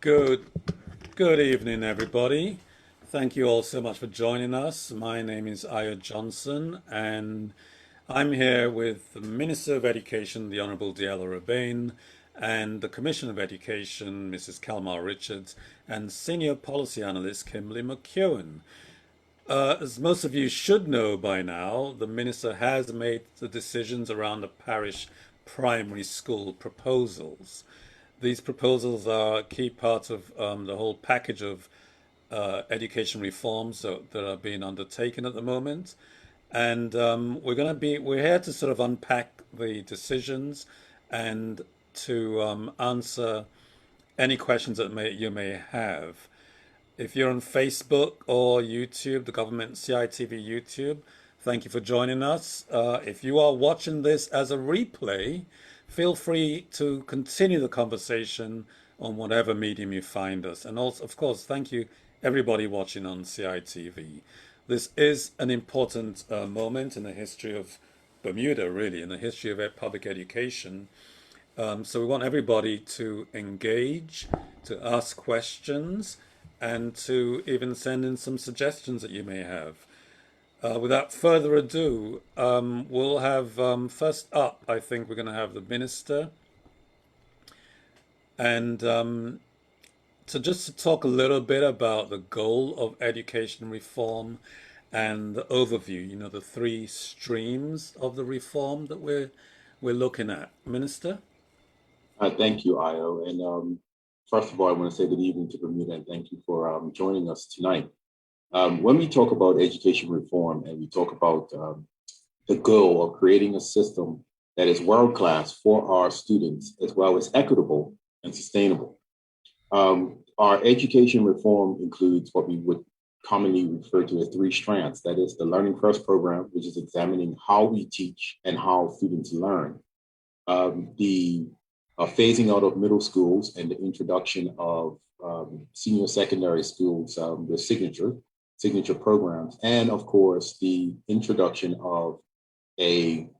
Good, good evening, everybody. Thank you all so much for joining us. My name is Aya Johnson, and I'm here with the Minister of Education, the Honourable Diallo Rabain, and the Commissioner of Education, Mrs. Kalmar Richards, and Senior Policy Analyst Kimberly McEwen. As most of you should know by now, the Minister has made the decisions around the parish primary school proposals. These proposals are a key part of the whole package of education reforms that are being undertaken at the moment. And we're here to sort of unpack the decisions and to answer any questions that you may have. If you're on Facebook or YouTube, the government CITV YouTube, thank you for joining us. If you are watching this as a replay, feel free to continue the conversation on whatever medium you find us. And also, of course, thank you everybody watching on CITV. This is an important moment in the history of Bermuda, really, in the history of public education. So we want everybody to engage, to ask questions, and to even send in some suggestions that you may have. Without further ado, we'll have first up, I think we're going to have the minister. And so just to talk a little bit about the goal of education reform and the overview, the three streams of the reform that we're looking at. Minister? Thank you, Io. And first of all, I want to say good evening to Bermuda and thank you for joining us tonight. When we talk about education reform and we talk about the goal of creating a system that is world-class for our students, as well as equitable and sustainable, our education reform includes what we would commonly refer to as three strands. That is the Learning First program, which is examining how we teach and how students learn. The phasing out of middle schools and the introduction of senior secondary schools with signature programs, and of course the introduction of a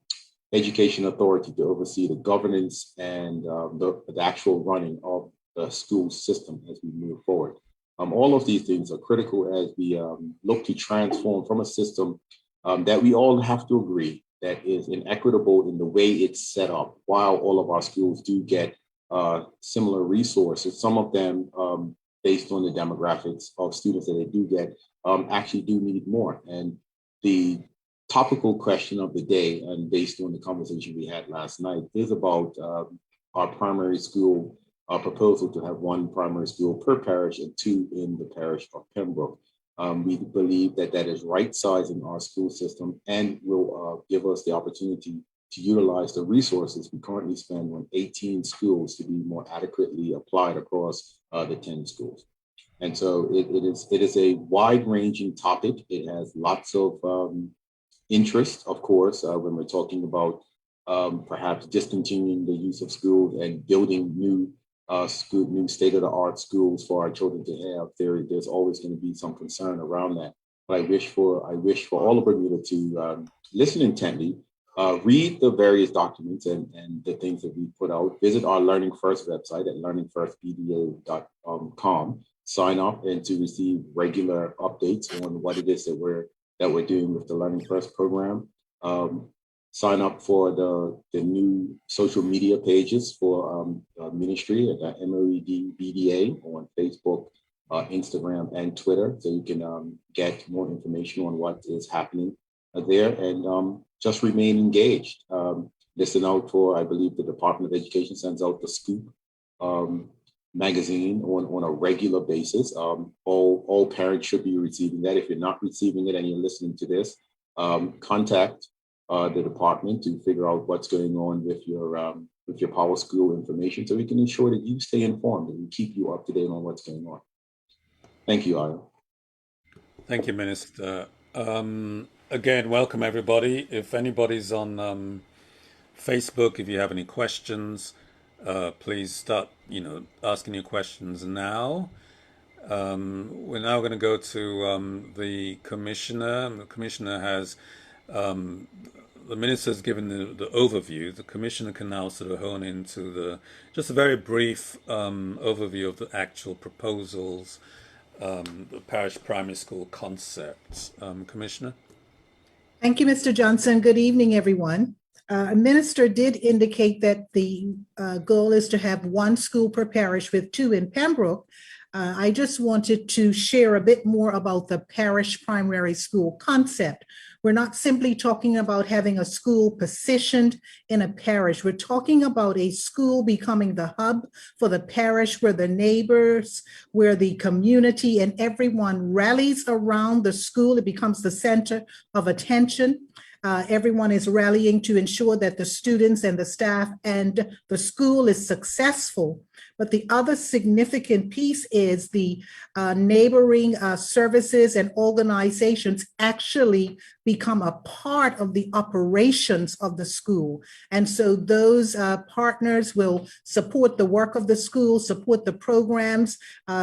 education authority to oversee the governance and the actual running of the school system as we move forward. All of these things are critical as we look to transform from a system that we all have to agree that is inequitable in the way it's set up. While all of our schools do get similar resources, some of them, based on the demographics of students that they do get, actually do need more. And the topical question of the day, and based on the conversation we had last night, is about our primary school proposal to have one primary school per parish and two in the parish of Pembroke. We believe that that is right-sizing our school system and will give us the opportunity to utilize the resources we currently spend on 18 schools to be more adequately applied across the 10 schools. And so it is a wide-ranging topic. It has lots of interest, of course, when we're talking about perhaps discontinuing the use of schools and building new new state-of-the-art schools for our children to have. There's always going to be some concern around that. But I wish for all of Bermuda to listen intently, read the various documents and the things that we put out. Visit our Learning First website at learningfirstbda.com. Sign up and to receive regular updates on what it is that we're doing with the Learning First program. Sign up for the new social media pages for ministry at MOED on Facebook, Instagram, and Twitter, so you can get more information on what is happening there, and just remain engaged. Listen out for, I believe the Department of Education sends out the Scoop magazine on a regular basis. All parents should be receiving that. If you're not receiving it and you're listening to this, contact the department to figure out what's going on with your Power School information, so we can ensure that you stay informed and we keep you up to date on what's going on. Thank you, Aya. Thank you, Minister. Again, welcome everybody. If anybody's on Facebook, if you have any questions, please start, asking your questions now. We're now going to go to the commissioner. The commissioner has the minister's given the overview. The commissioner can now sort of hone into just a very brief overview of the actual proposals, the parish primary school concepts. Commissioner? Thank you, Mr. Johnson. Good evening, everyone. A minister did indicate that the goal is to have one school per parish with two in Pembroke. I just wanted to share a bit more about the parish primary school concept. We're not simply talking about having a school positioned in a parish. We're talking about a school becoming the hub for the parish, where the neighbors, where the community and everyone rallies around the school. It becomes the center of attention. Everyone is rallying to ensure that the students and the staff and the school is successful. But the other significant piece is the neighboring services and organizations actually become a part of the operations of the school. And so those partners will support the work of the school, support the programs,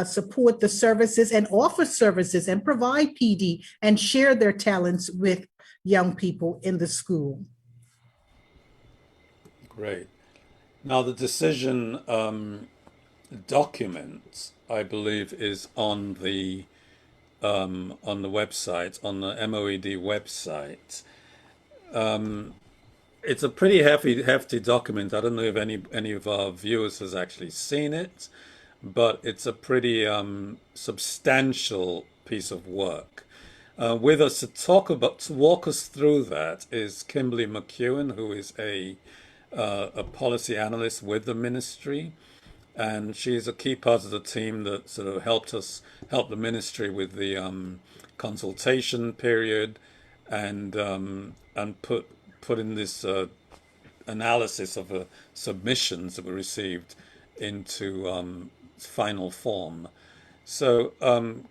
support the services, and offer services and provide PD and share their talents with young people in the school. Great. Now the decision document, I believe, is on the website, on the MOED website. It's a pretty hefty document. I don't know if any of our viewers has actually seen it, but it's a pretty substantial piece of work. With us to walk us through that is Kimberly McEwen, who is a policy analyst with the ministry, and she's a key part of the team that sort of helped the ministry with the consultation period, and put in this analysis of the submissions that were received into final form. So,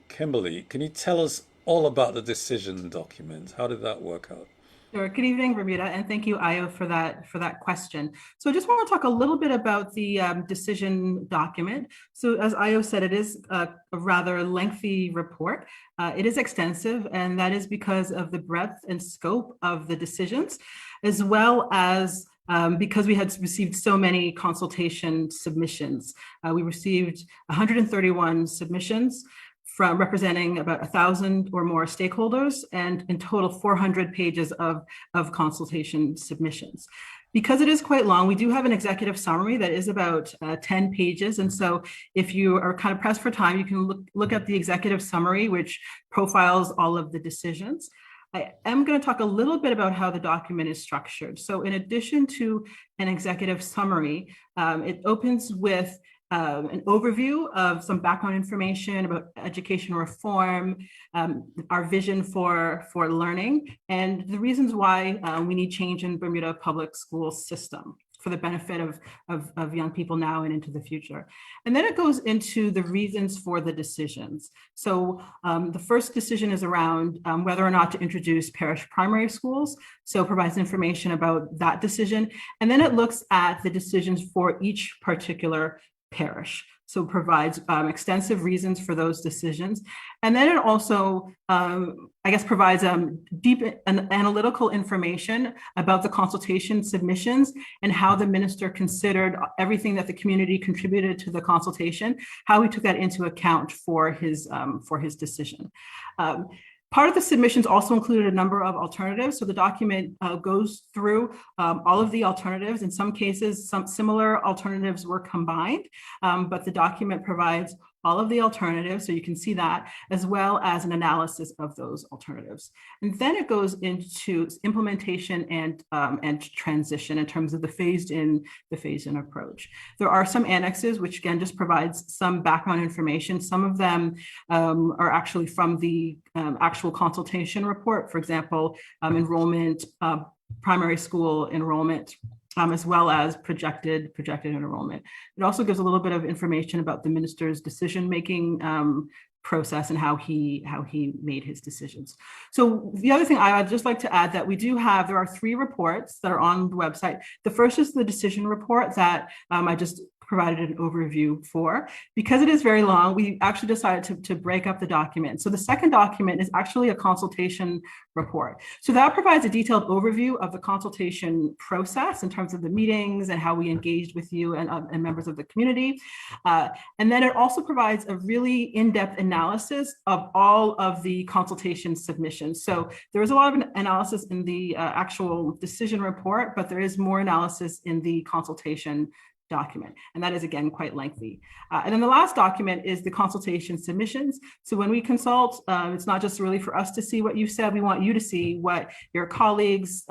Kimberly, can you tell us all about the decision document? How did that work out? Sure. Good evening, Bermuda, and thank you, Ayo, for that question. So I just want to talk a little bit about the decision document. So as Ayo said, it is a rather lengthy report. It is extensive, and that is because of the breadth and scope of the decisions, as well as because we had received so many consultation submissions. We received 131 submissions from representing about 1,000 or more stakeholders, and in total 400 pages of consultation submissions. Because it is quite long, we do have an executive summary that is about 10 pages. And so if you are kind of pressed for time, you can look at the executive summary, which profiles all of the decisions. I am going to talk a little bit about how the document is structured. So in addition to an executive summary, it opens with an overview of some background information about education reform, our vision for learning, and the reasons why we need change in Bermuda public school system for the benefit of young people now and into the future. And then it goes into the reasons for the decisions. So the first decision is around whether or not to introduce parish primary schools. So it provides information about that decision. And then it looks at the decisions for each particular parish. So it provides extensive reasons for those decisions. And then it also, provides deep and analytical information about the consultation submissions and how the minister considered everything that the community contributed to the consultation, how he took that into account for his decision. Part of the submissions also included a number of alternatives. So the document goes through all of the alternatives. In some cases, some similar alternatives were combined, but the document provides all of the alternatives, so you can see that, as well as an analysis of those alternatives. And then it goes into implementation and transition in terms of the phased-in approach. There are some annexes, which again just provides some background information. Some of them are actually from the actual consultation report. For example, enrollment, primary school enrollment, as well as projected enrollment. It also gives a little bit of information about the minister's decision-making process and how he made his decisions. So the other thing I'd just like to add that there are 3 reports that are on the website. The first is the decision report that I just provided an overview for. Because it is very long, we actually decided to break up the document. So the second document is actually a consultation report. So that provides a detailed overview of the consultation process in terms of the meetings and how we engaged with you and members of the community. And then it also provides a really in-depth analysis of all of the consultation submissions. So there is a lot of analysis in the actual decision report, but there is more analysis in the consultation document. And that is, again, quite lengthy. And then the last document is the consultation submissions. So when we consult, it's not just really for us to see what you said. We want you to see what your colleagues,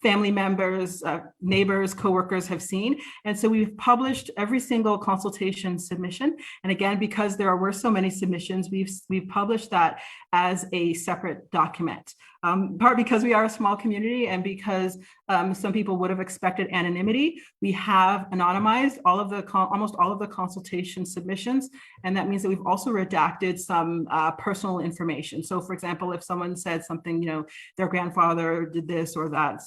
family members, neighbors, coworkers have seen. And so we've published every single consultation submission. And again, because there were so many submissions, we've published that as a separate document. Part because we are a small community and because some people would have expected anonymity, we have anonymized almost all of the consultation submissions. And that means that we've also redacted some personal information. So for example, if someone said something, their grandfather did this or that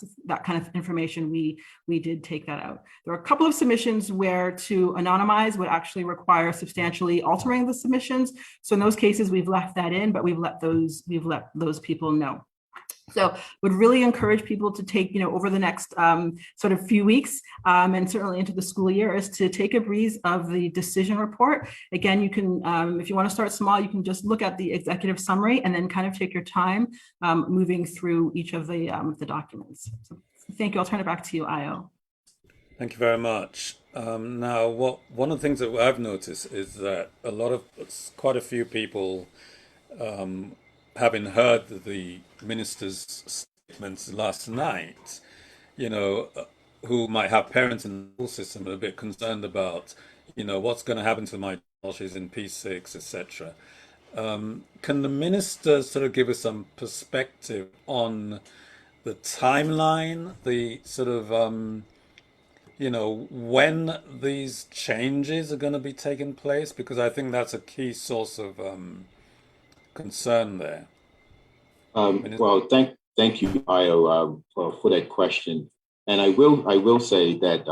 kind of information, we did take that out. There are a couple of submissions where to anonymize would actually require substantially altering the submissions. So in those cases, we've left that in, but we've let those people know. So would really encourage people to take, over the next sort of few weeks and certainly into the school year is to take a breeze of the decision report. Again, you can, if you want to start small, you can just look at the executive summary and then kind of take your time moving through each of the documents. So thank you. I'll turn it back to you, Ayo. Thank you very much. Now, one of the things that I've noticed is that quite a few people, having heard the minister's statements last night, who might have parents in the school system are a bit concerned about, what's going to happen to my child, she's in P6, etc. Can the minister sort of give us some perspective on the timeline, the sort of, when these changes are going to be taking place? Because I think that's a key source of concern there. Well, thank you, Ayo, for that question. And I will say that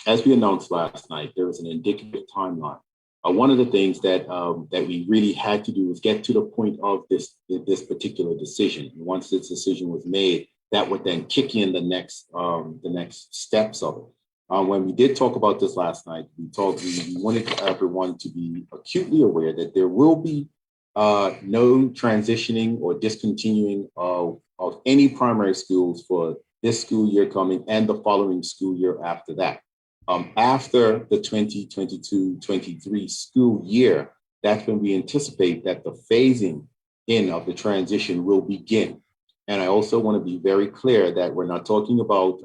as we announced last night, there was an indicative timeline. One of the things that we really had to do was get to the point of this particular decision. And once this decision was made, that would then kick in the next steps of it. When we did talk about this last night, we wanted everyone to be acutely aware that there will be no transitioning or discontinuing of any primary schools for this school year coming and the following school year after that. After the 2022-23 school year, that's when we anticipate that the phasing in of the transition will begin. And I also want to be very clear that we're not talking about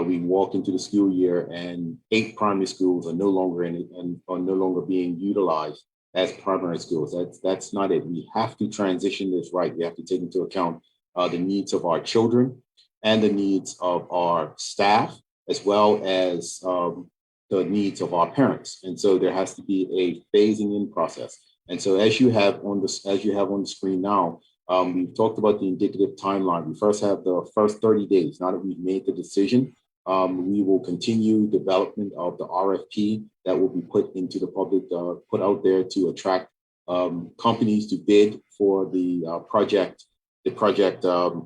we walk into the school year and 8 primary schools are no longer being utilized as primary schools. That's not it. We have to transition this right. We have to take into account the needs of our children and the needs of our staff, as well as the needs of our parents. And so there has to be a phasing in process. And so as you have on the screen now, we've talked about the indicative timeline. We first have the first 30 days. Now that we've made the decision, we will continue development of the RFP that will be put into the public, put out there to attract companies to bid for the project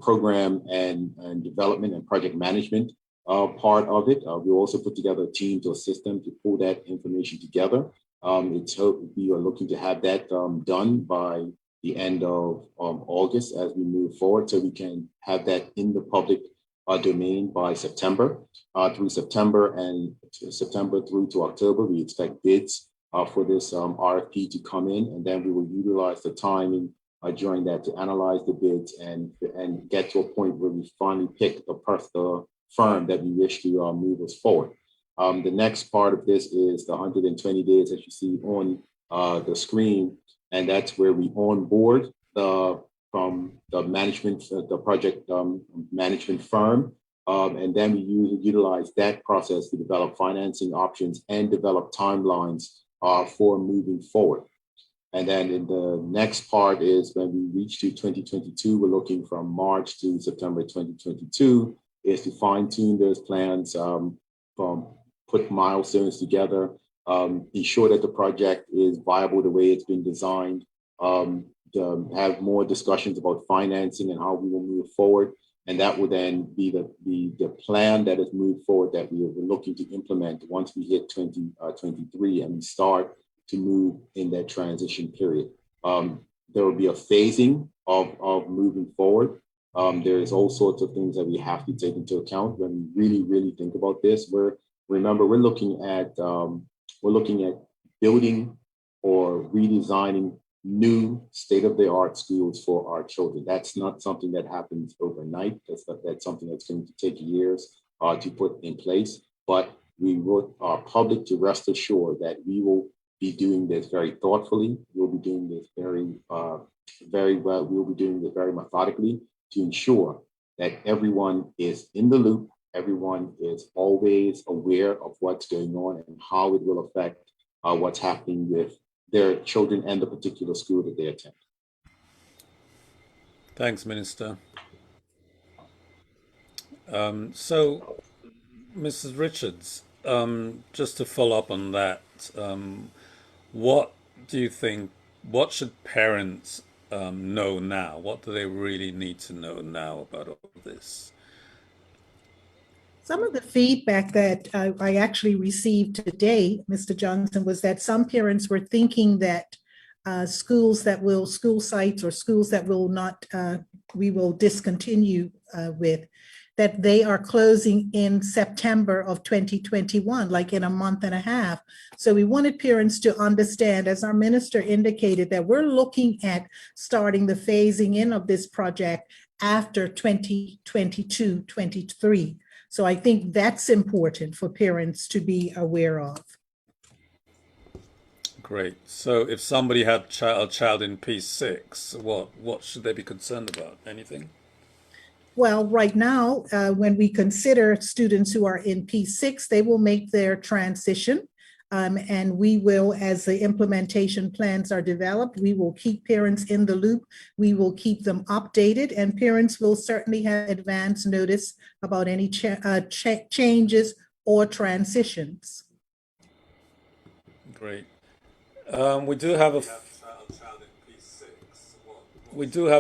program and development and project management part of it. We'll also put together a team to assist them to pull that information together. We are looking to have that done by the end of August as we move forward, so we can have that in the public domain by September. Through September through to October, we expect bids for this RFP to come in, and then we will utilize the timing during that to analyze the bids and get to a point where we finally pick the firm that we wish to move us forward. The next part of this is the 120 days, as you see on the screen, and that's where we onboard from the management, the project management firm, and then we utilize that process to develop financing options and develop timelines for moving forward. And then in the next part is when we reach to 2022, we're looking from March to September 2022, is to fine tune those plans from put milestones together, ensure that the project is viable the way it's been designed, have more discussions about financing and how we will move forward. And that will then be the plan that is moved forward that we are looking to implement once we hit 2023 and we start to move in that transition period. There will be a phasing of moving forward. There's all sorts of things that we have to take into account when we really think about this. Remember, we're looking at building or redesigning new state-of-the-art schools for our children. That's not something that happens overnight. That's something that's going to take years to put in place. But we want our public to rest assured that we will be doing this very thoughtfully. We'll be doing this very well. We'll be doing this very methodically to ensure that everyone is in the loop. Everyone is always aware of what's going on and how it will affect what's happening with their children and the particular school that they attend. Thanks, Minister. So, Mrs. Richards, just to follow up on that, what do you think, what should parents know now? What do they really need to know now about all of this? Some of the feedback that I actually received today, Mr. Johnson, was that some parents were thinking that school sites or schools that will not, we will discontinue with, that they are closing in September of 2021, like in a month and a half. So we wanted parents to understand, as our minister indicated, that we're looking at starting the phasing in of this project after 2022, 23. So I think that's important for parents to be aware of. Great. So if somebody had a child in P6, what should they be concerned about? Anything? Well, right now, when we consider students who are in P6, they will make their transition. And we will, as the implementation plans are developed, we will keep parents in the loop. We will keep them updated, and parents will certainly have advance notice about any changes or transitions. Great. We do have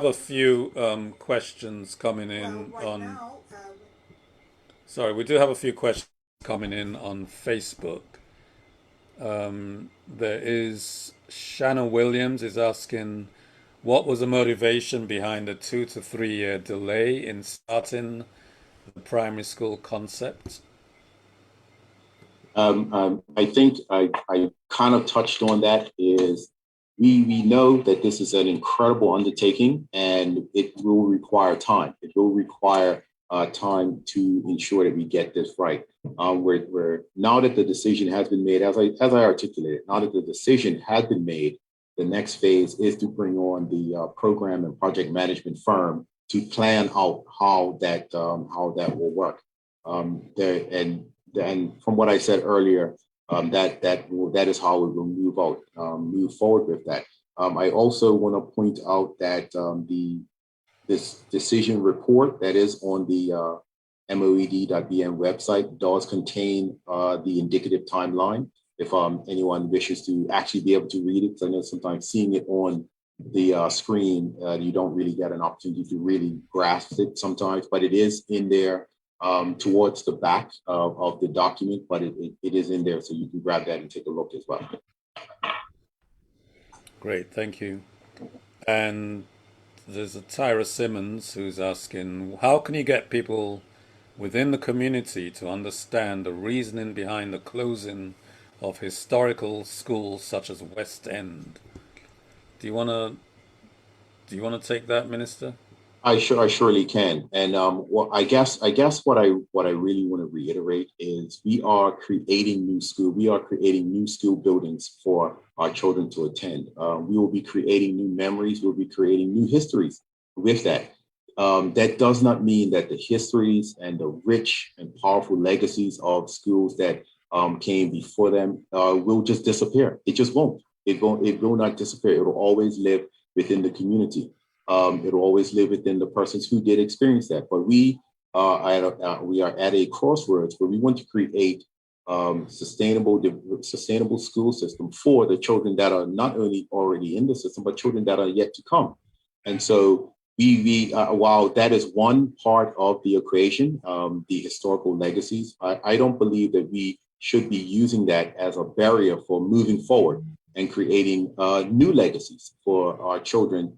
a few questions coming in Sorry, we do have a few questions coming in on Facebook. There is Shanna Williams is asking, what was the motivation behind the 2 to 3 year delay in starting the primary school concept? I think I kind of touched on that. Is we know that this is an incredible undertaking and it will require time. It will require time to ensure that we get this right. We're now that the decision has been made, as I articulated, now that the decision has been made, the next phase is to bring on the program and project management firm to plan out how that will work. And from what I said earlier, that is how we will move forward with that. I also want to point out that this decision report that is on the moed.bm website does contain the indicative timeline. If anyone wishes to actually be able to read it, because I know sometimes seeing it on the screen, you don't really get an opportunity to really grasp it sometimes, but it is in there towards the back of the document, but it is in there, so you can grab that and take a look as well. Great, thank you. And there's a Tyra Simmons who's asking, how can you get people within the community to understand the reasoning behind the closing of historical schools such as West End? Do you want to take that, Minister? I surely can. And I guess what I really want to reiterate is we are creating new school buildings for our children to attend. We will be creating new memories. We'll be creating new histories with that. That does not mean that the histories and the rich and powerful legacies of schools that came before them will just disappear. It just won't. It will not disappear. It will always live within the community. It will always live within the persons who did experience that. But we are at a crossroads where we want to create sustainable school system for the children that are not only already in the system, but children that are yet to come. And so while that is one part of the equation, the historical legacies, I don't believe that we should be using that as a barrier for moving forward and creating new legacies for our children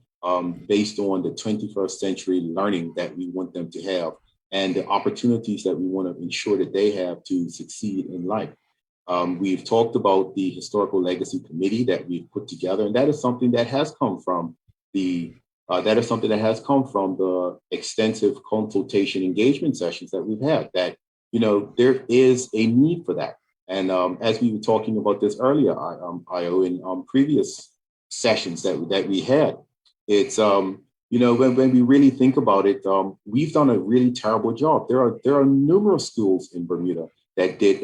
based on the 21st century learning that we want them to have and the opportunities that we want to ensure that they have to succeed in life. We've talked about the Historical Legacy Committee that we've put together, and that is something that has come from the extensive consultation engagement sessions that we've had. That there is a need for that, and as we were talking about this earlier, Io, in previous sessions that we had, it's when we really think about it, we've done a really terrible job. There are numerous schools in Bermuda that did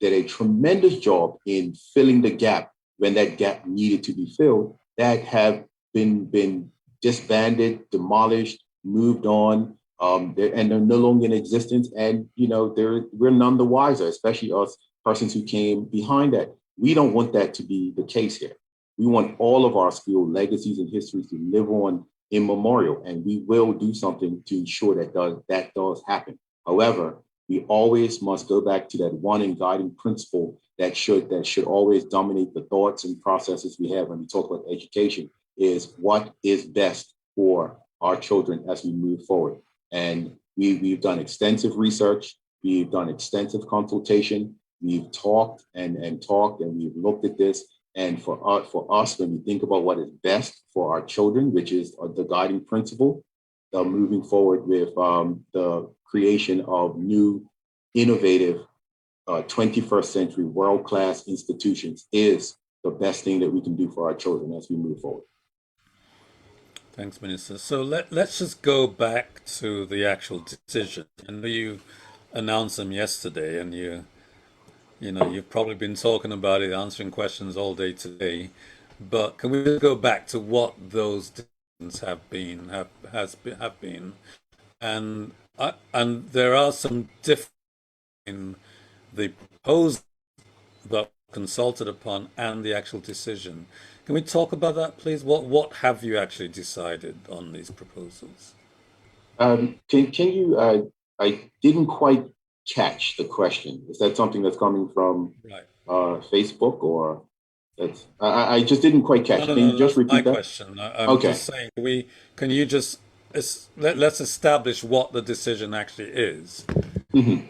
a tremendous job in filling the gap when that gap needed to be filled, that have been disbanded, demolished, moved on, and they're no longer in existence. And we're none the wiser, especially us persons who came behind that. We don't want that to be the case here. We want all of our school legacies and histories to live on in memorial, and we will do something to ensure that does happen. However, we always must go back to that one and guiding principle that should always dominate the thoughts and processes we have when we talk about education, is what is best for our children as we move forward. And we've done extensive research, we've done extensive consultation, we've talked and we've looked at this. And for us, when we think about what is best for our children, which is the guiding principle, moving forward with the creation of new, innovative, 21st century world-class institutions is the best thing that we can do for our children as we move forward. Thanks, Minister. So let's just go back to the actual decision. I know you announced them yesterday, and you've probably been talking about it, answering questions all day today. But can we just go back to what those decisions have been, and there are some differences in the proposal that consulted upon and the actual decision. Can we talk about that, please? What have you actually decided on these proposals? Can you? I didn't quite catch the question. Is that something that's coming from Facebook, or that's? I just didn't quite catch. No, Can you just repeat my that? question. I'm Okay. just saying, can you just let's establish what the decision actually is. Mm-hmm.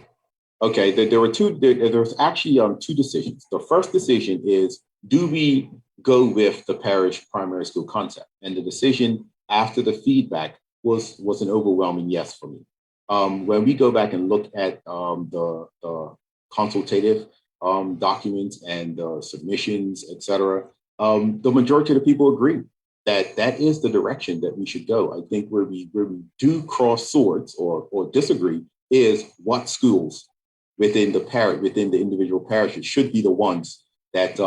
Okay. There were two. There's actually two decisions. The first decision is, do we go with the parish primary school concept? And the decision after the feedback was an overwhelming yes for me. When we go back and look at the consultative documents and submissions, et cetera, the majority of the people agree that is the direction that we should go. I think where we do cross swords or disagree is what schools within the individual parishes should be the ones that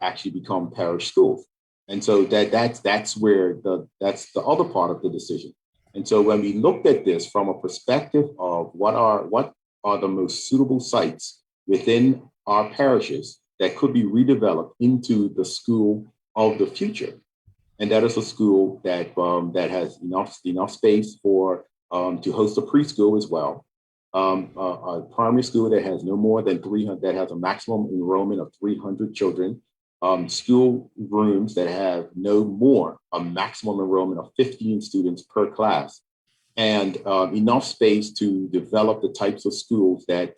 actually become parish schools. And so that's the other part of the decision. And so when we looked at this from a perspective of what are the most suitable sites within our parishes that could be redeveloped into the school of the future, and that is a school that has enough space for to host a preschool as well, a primary school that has no more than 300, that has a maximum enrollment of 300 children, school rooms that have no more a maximum enrollment of 15 students per class, and enough space to develop the types of schools that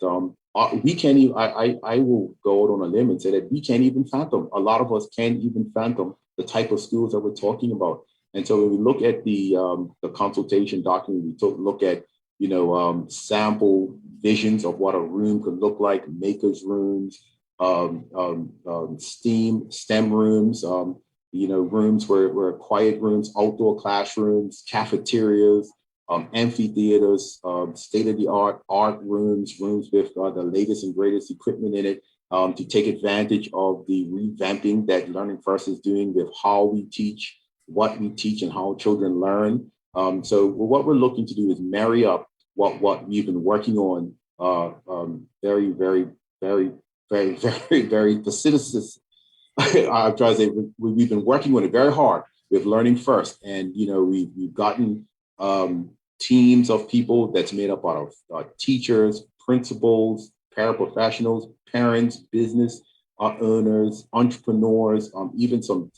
we can't even. I will go out on a limb and say that we can't even fathom. A lot of us can't even fathom the type of schools that we're talking about. And so when we look at the consultation document, we look at sample visions of what a room could look like, makers rooms, STEM rooms, rooms where quiet rooms, outdoor classrooms, cafeterias, amphitheaters, state-of-the-art art rooms with the latest and greatest equipment in it, to take advantage of the revamping that Learning First is doing with how we teach, what we teach, and how children learn. So what we're looking to do is marry up what we've been working on very, very, very very, very, very, the citizens, I'm trying to say, we've been working on it very hard with Learning First. And, we've gotten teams of people that's made up out of teachers, principals, paraprofessionals, parents, business owners, entrepreneurs, even some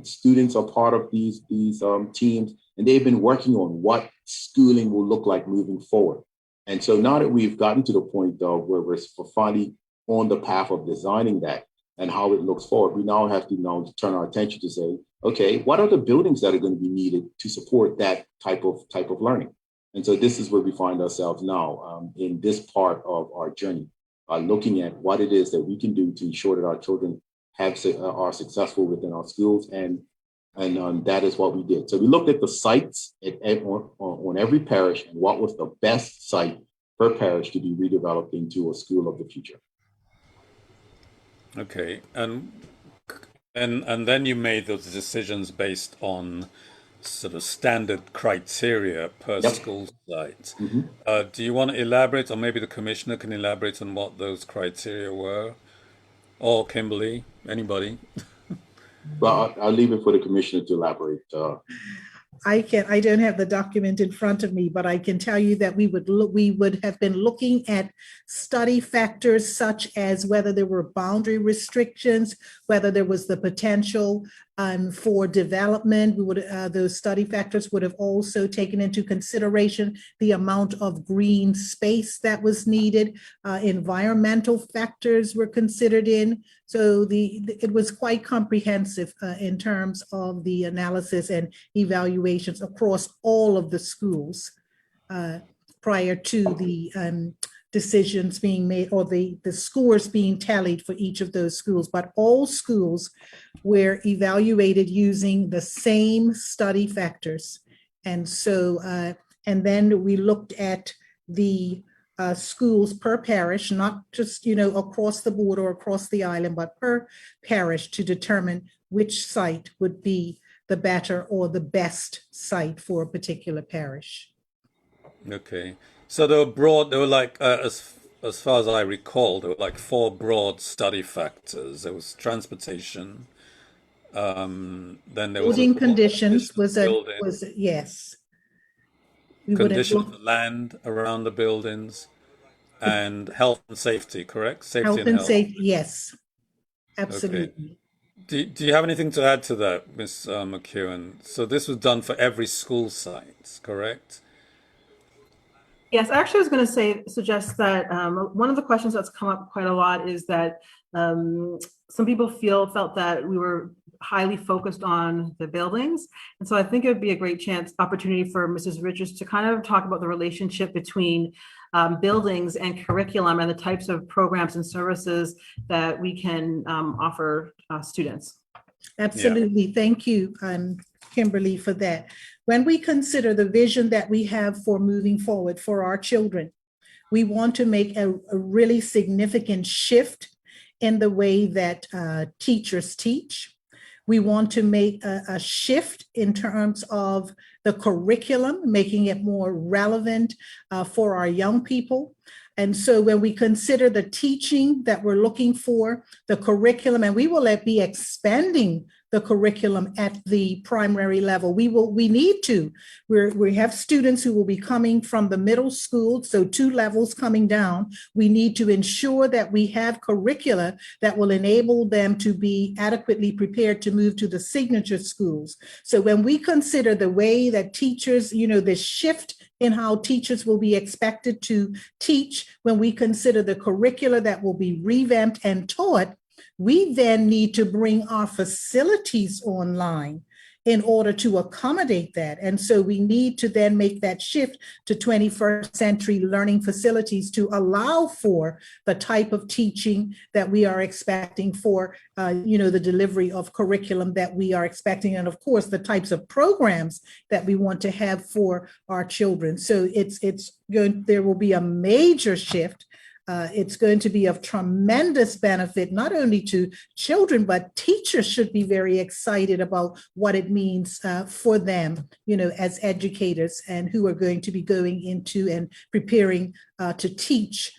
students are part of these teams, and they've been working on what schooling will look like moving forward. And so now that we've gotten to the point though where we're finally on the path of designing that and how it looks forward, we now have to turn our attention to say, okay, what are the buildings that are going to be needed to support that type of learning? And so this is where we find ourselves now in this part of our journey, looking at what it is that we can do to ensure that our children are successful within our schools, and that is what we did. So we looked at the sites on every parish and what was the best site per parish to be redeveloped into a school of the future. Okay, and then you made those decisions based on sort of standard criteria per Yep. school site. Mm-hmm. Do you want to elaborate, or maybe the commissioner can elaborate on what those criteria were? Or Kimberly, anybody? Well, I'll leave it for the commissioner to elaborate. I don't have the document in front of me, but I can tell you that we would have been looking at study factors such as whether there were boundary restrictions, whether there was the potential for development. Those study factors would have also taken into consideration the amount of green space that was needed. Environmental factors were considered in. So it was quite comprehensive in terms of the analysis and evaluations across all of the schools prior to the decisions being made, or the scores being tallied for each of those schools. But all schools were evaluated using the same study factors. And so, and then we looked at the schools per parish, not just, across the board or across the island, but per parish, to determine which site would be the better or the best site for a particular parish. Okay, so they were like, as far as I recall, there were like 4 broad study factors. There was transportation, then there was Building conditions building, yes. We would have condition of the looked land around the buildings, and health and safety, correct? Safety health and and health. safety, yes, Okay. absolutely. Do you have anything to add to that, Ms. McEwen? So this was done for every school site, correct? Yes, actually, I was going to suggest that one of the questions that's come up quite a lot is that some people felt that we were highly focused on the buildings. And so I think it would be a great opportunity for Mrs. Richards to kind of talk about the relationship between buildings and curriculum and the types of programs and services that we can offer students. Absolutely. Thank you, Kimberly, for that. When we consider the vision that we have for moving forward for our children, we want to make a really significant shift in the way that teachers teach. We want to make a shift in terms of the curriculum, making it more relevant for our young people. And so when we consider the teaching that we're looking for, the curriculum, and we will be expanding the curriculum at the primary level. We need to. We have students who will be coming from the middle school, so 2 levels coming down. We need to ensure that we have curricula that will enable them to be adequately prepared to move to the signature schools. So when we consider the way that teachers, the shift in how teachers will be expected to teach, when we consider the curricula that will be revamped and taught, we then need to bring our facilities online in order to accommodate that. And so we need to then make that shift to 21st century learning facilities to allow for the type of teaching that we are expecting, for the delivery of curriculum that we are expecting, and of course the types of programs that we want to have for our children. So there will be a major shift. It's going to be of tremendous benefit, not only to children, but teachers should be very excited about what it means for them, as educators, and who are going to be going into and preparing to teach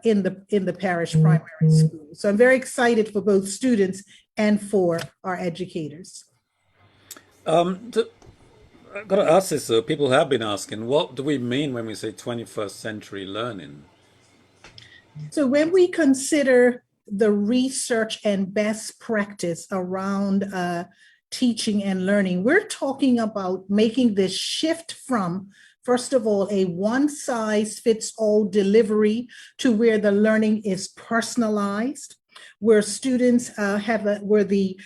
in the parish primary school. So I'm very excited for both students and for our educators. I've got to ask this though. People have been asking, what do we mean when we say 21st century learning? So when we consider the research and best practice around teaching and learning, we're talking about making this shift from, first of all, a one-size-fits-all delivery to where the learning is personalized, where students where the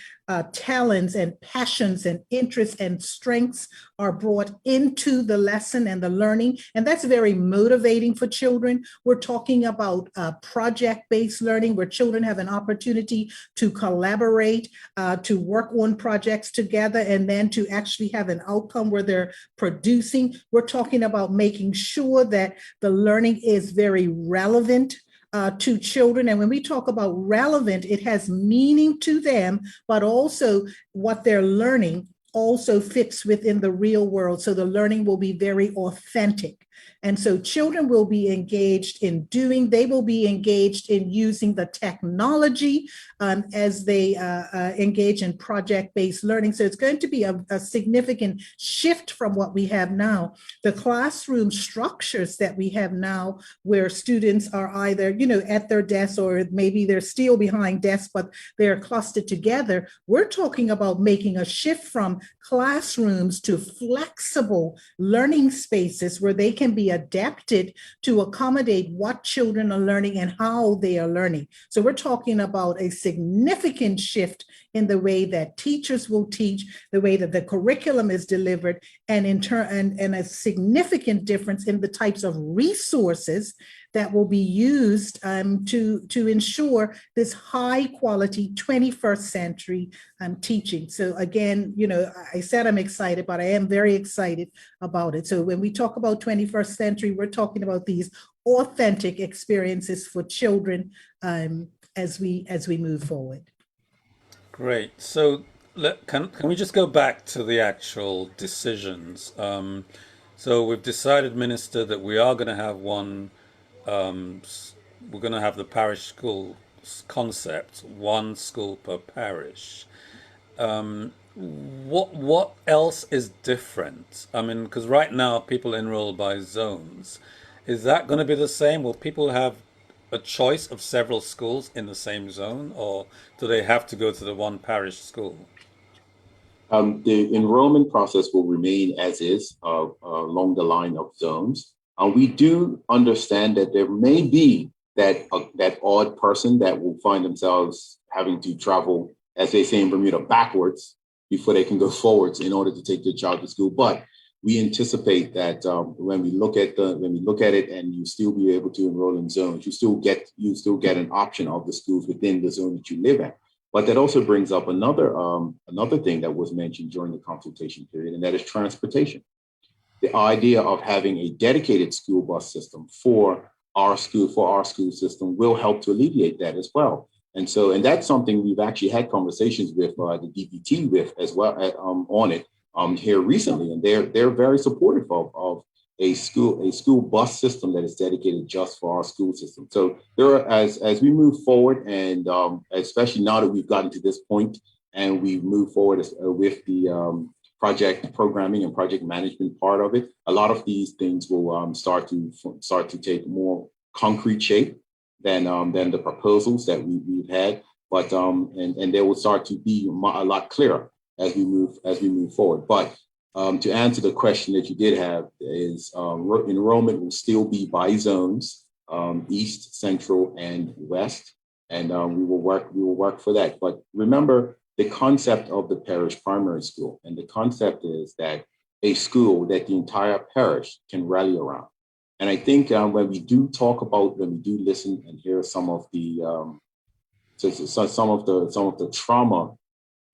talents and passions and interests and strengths are brought into the lesson and the learning. And that's very motivating for children. We're talking about project-based learning, where children have an opportunity to collaborate, to work on projects together, and then to actually have an outcome where they're producing. We're talking about making sure that the learning is very relevant to children. And when we talk about relevant, it has meaning to them, but also what they're learning also fits within the real world. So the learning will be very authentic. And so children will be engaged in doing, they will be engaged in using the technology as they engage in project-based learning. So it's going to be a significant shift from what we have now. The classroom structures that we have now, where students are either, at their desks, or maybe they're still behind desks, but they're clustered together. We're talking about making a shift from classrooms to flexible learning spaces where they can be adapted to accommodate what children are learning and how they are learning. So we're talking about a significant shift in the way that teachers will teach, the way that the curriculum is delivered, and in turn, and a significant difference in the types of resources that will be used to ensure this high quality 21st century teaching. So again, I said I'm excited, but I am very excited about it. So when we talk about 21st century, we're talking about these authentic experiences for children as we move forward. Great. So can we just go back to the actual decisions? So we've decided, Minister, that we are going to have we're going to have the parish school concept, one school per parish. What else is different? I mean, because right now people enroll by zones. Is that going to be the same? Will people have a choice of several schools in the same zone, or do they have to go to the one parish school? The enrollment process will remain as is along the line of zones. We do understand that there may be that odd person that will find themselves having to travel, as they say in Bermuda, backwards before they can go forwards in order to take their child to school. But we anticipate that when we look at it, and you still be able to enroll in zones, you still get an option of the schools within the zone that you live at. But that also brings up another thing that was mentioned during the consultation period, and that is transportation. The idea of having a dedicated school bus system for our school system will help to alleviate that as well. And that's something we've actually had conversations with the DPT with as well on it here recently, and they're very supportive of a school bus system that is dedicated just for our school system. So as we move forward, and especially now that we've gotten to this point and we move forward with the project programming and project management part of it, a lot of these things will start to take more concrete shape than the proposals that we've had. But and they will start to be a lot clearer as we move forward. But to answer the question that you did have, is enrollment will still be by zones, east, central, and west, and we will work for that. But remember the concept of the parish primary school, and the concept is that a school that the entire parish can rally around. And I think when we do listen and hear some of the trauma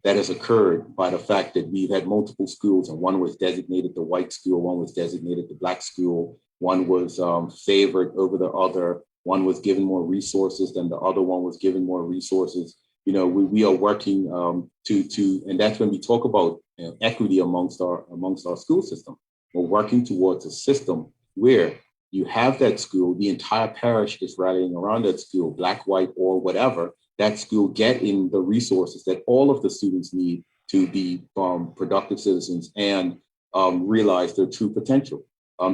that has occurred by the fact that we've had multiple schools, and one was designated the white school, one was designated the black school, one was favored over the other, one was given more resources than the other one was given more resources. We are working and that's when we talk about equity amongst our school system. We're working towards a system where you have that school, the entire parish is rallying around that school, black, white, or whatever, that school getting the resources that all of the students need to be productive citizens and realize their true potential.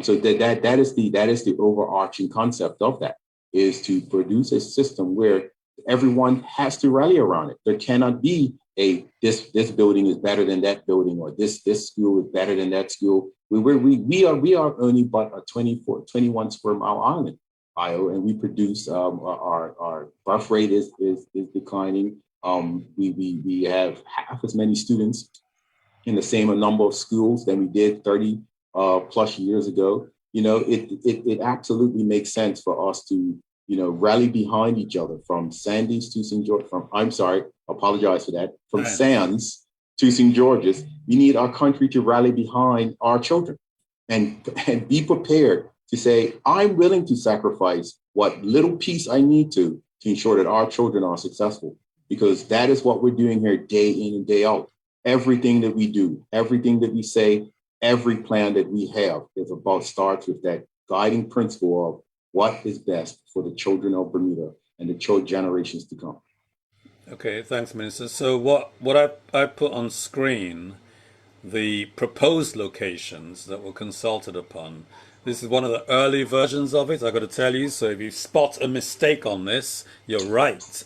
So that is the overarching concept of that, is to produce a system where everyone has to rally around it. There cannot be this building is better than that building, or this school is better than that school. We are only but a 21 square mile island, Io, and we produce our birth rate is declining. We have half as many students in the same number of schools than we did 30 plus years ago. It absolutely makes sense for us to rally behind each other, from Sandy's to St. George, apologize for that, from Sands to St. George's. We need our country to rally behind our children and be prepared to say, I'm willing to sacrifice what little piece I need to ensure that our children are successful, because that is what we're doing here day in and day out. Everything that we do, everything that we say, every plan that we have starts with that guiding principle of what is best for the children of Bermuda and the generations to come. Okay, thanks, Minister. So what I put on screen, the proposed locations that were consulted upon. This is one of the early versions of it, I got to tell you. So if you spot a mistake on this, you're right.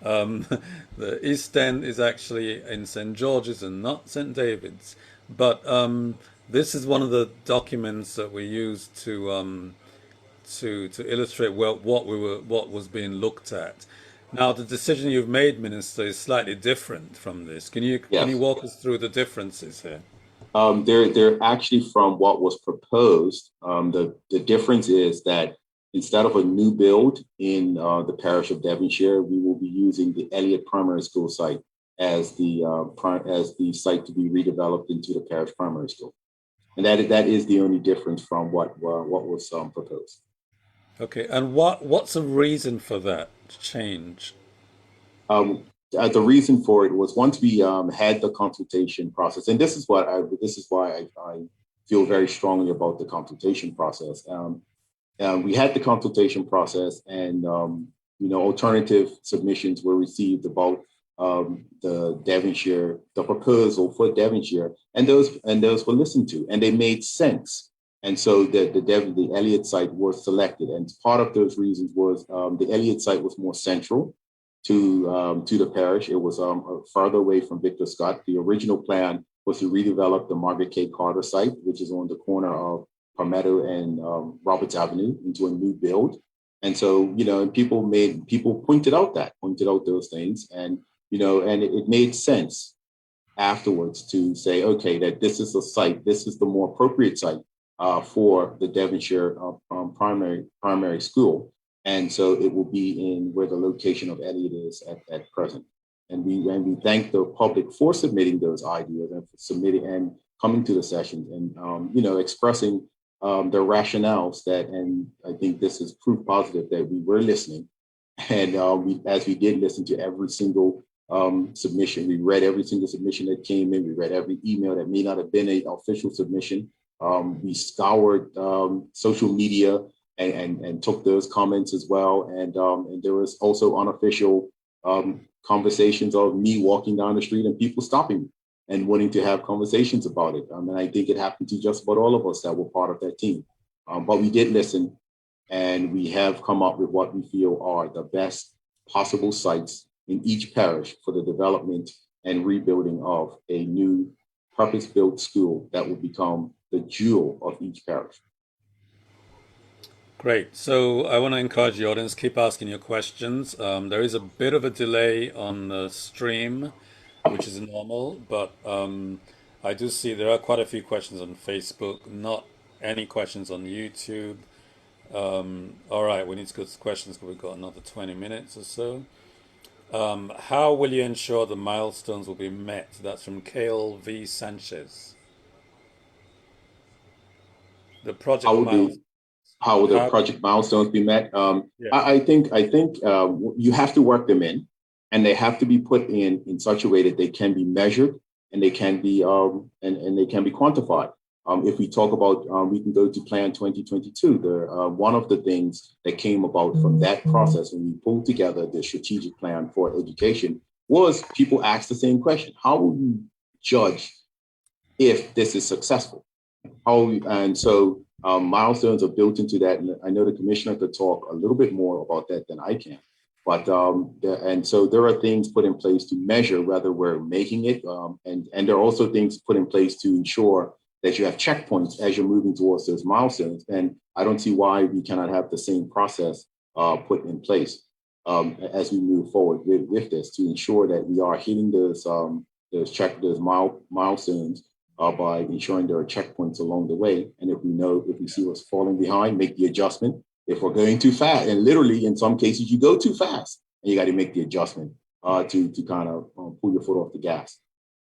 The East End is actually in St. George's and not St. David's. But this is one of the documents that we used to illustrate what was being looked at. Now, the decision you've made, Minister, is slightly different from this. Can you walk us through the differences here? They're actually from what was proposed. The difference is that instead of a new build in the parish of Devonshire, we will be using the Elliott Primary School site as the site to be redeveloped into the parish primary school, and that is the only difference from what was proposed. Okay, and what's the reason for that change? The reason for it was, once we had the consultation process, and this is why I feel very strongly about the consultation process. We had the consultation process, and alternative submissions were received about the proposal for Devonshire, and those were listened to, and they made sense. And so the Elliott site was selected, and part of those reasons was the Elliott site was more central to the parish. It was farther away from Victor Scott. The original plan was to redevelop the Margaret K. Carter site, which is on the corner of Palmetto and Roberts Avenue, into a new build. And so, and people pointed out those things, and it made sense afterwards to say, okay, that this is the more appropriate site for the Devonshire primary school. And so it will be in where the location of Elliott is at present. And we thank the public for submitting those ideas and for submitting and coming to the sessions and expressing their rationales and I think this is proof positive that we were listening. And as we did listen to every single submission, we read every single submission that came in. We read every email that may not have been an official submission. We scoured social media and took those comments as well. And there was also unofficial conversations of me walking down the street and people stopping me and wanting to have conversations about it. And I think it happened to just about all of us that were part of that team. But we did listen, and we have come up with what we feel are the best possible sites in each parish for the development and rebuilding of a new purpose-built school that will become the jewel of each parish. Great. So I want to encourage the audience, keep asking your questions. There is a bit of a delay on the stream, which is normal, but I do see there are quite a few questions on Facebook, not any questions on YouTube. All right, we need to go to questions because we've got another 20 minutes or so. How will you ensure the milestones will be met? That's from Kale V. Sanchez. The project milestones. How will the project milestones be met? I think you have to work them in, and they have to be put in such a way that they can be measured and they can be and they can be quantified. If we talk about, we can go to Plan 2022. One of the things that came about from that process when we pulled together the strategic plan for education was people asked the same question: how will you judge if this is successful? Milestones are built into that, and I know the commissioner could talk a little bit more about that than I can. But so there are things put in place to measure whether we're making it, and there are also things put in place to ensure that you have checkpoints as you're moving towards those milestones. And I don't see why we cannot have the same process put in place as we move forward with this to ensure that we are hitting those milestones by ensuring there are checkpoints along the way. And if we see what's falling behind, make the adjustment. If we're going too fast, and literally in some cases you go too fast, and you got to make the adjustment to kind of pull your foot off the gas.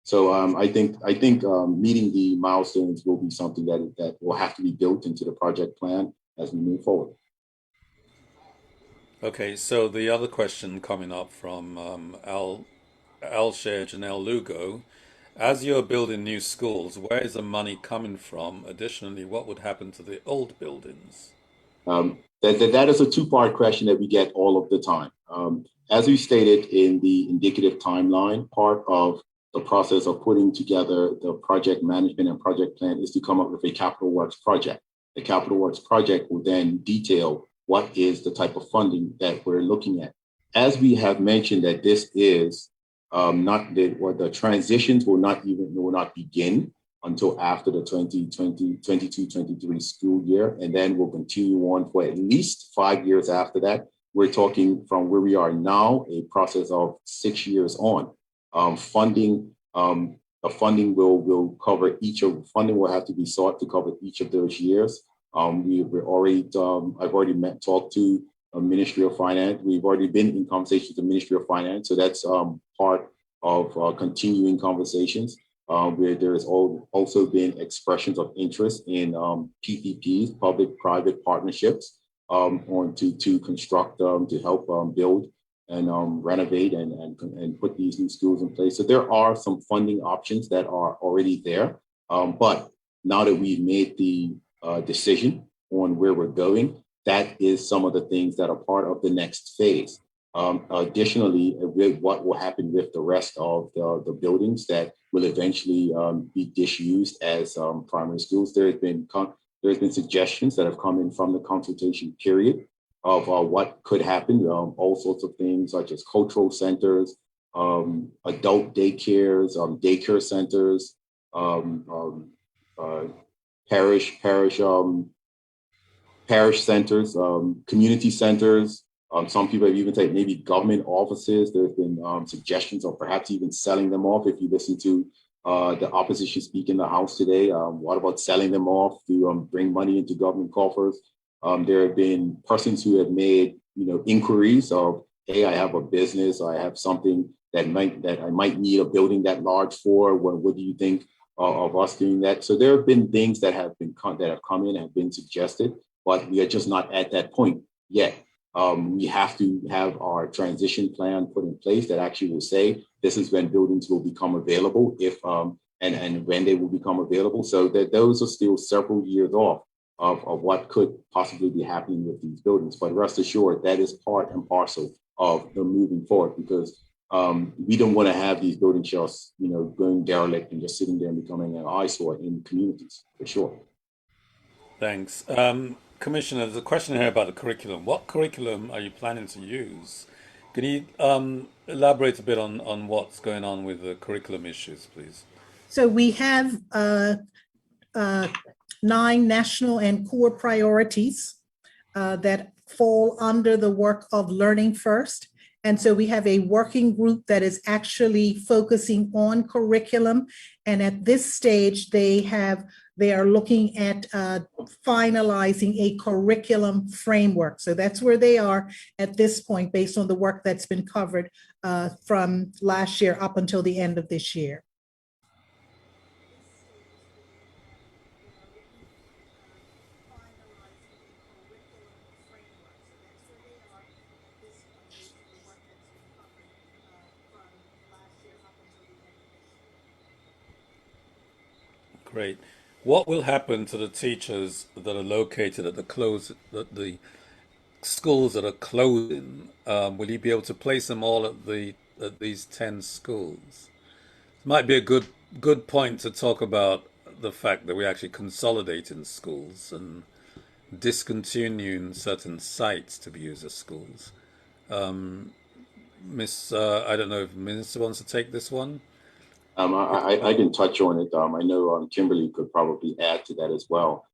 So I think meeting the milestones will be something that will have to be built into the project plan as we move forward. Okay, so the other question coming up from Alsher Janelle Lugo: as you're building new schools, where is the money coming from? Additionally, what would happen to the old buildings? That is a two-part question that we get all of the time. As we stated in the indicative timeline, part of the process of putting together the project management and project plan is to come up with a capital works project. The capital works project will then detail what is the type of funding that we're looking at. As we have mentioned, that this is the transitions will not begin until after the 2022-23 school year, and then we'll continue on for at least 5 years after that. We're talking from where we are now, a process of 6 years on. The funding will cover funding will have to be sought to cover each of those years. I've already talked to the Ministry of Finance. We've already been in conversations with the Ministry of Finance, so that's part of continuing conversations. Where there's also been expressions of interest in PPPs, public-private partnerships, to construct, to help build and renovate and put these new schools in place. So there are some funding options that are already there. But now that we've made the decision on where we're going, that is some of the things that are part of the next phase. Additionally, with what will happen with the rest of the buildings that will eventually be disused as primary schools, there's been suggestions that have come in from the consultation period of what could happen. All sorts of things such as cultural centers, adult daycares, daycare centers, parish centers, community centers. Some people have even said maybe government offices. There's been suggestions of perhaps even selling them off. If you listen to the opposition speak in the House today, what about selling them off to bring money into government coffers? There have been persons who have made inquiries of, hey, I have a business, I have something that I might need a building that large for. What do you think of us doing that? So there have been things that have come in and have been suggested, but we are just not at that point yet. We have to have our transition plan put in place that actually will say this is when buildings will become available, and when they will become available. So that those are still several years off of what could possibly be happening with these buildings. But rest assured, that is part and parcel of the moving forward, because we don't want to have these building shells, going derelict and just sitting there and becoming an eyesore in communities, for sure. Thanks. Commissioner, there's a question here about the curriculum. What curriculum are you planning to use? Can you elaborate a bit on what's going on with the curriculum issues, please? So we have 9 national and core priorities that fall under the work of Learning First. And so we have a working group that is actually focusing on curriculum. And at this stage, they are looking at finalizing a curriculum framework. So that's where they are at this point, based on the work that's been covered from last year up until the end of this year. Great. what will happen to the teachers that are located at the schools that are closing? Will you be able to place them all at these 10 schools? It might be a good point to talk about the fact that we're actually consolidating schools and discontinuing certain sites to be used as schools. I don't know if the Minister wants to take this one. I can touch on it. I know Kimberly could probably add to that as well.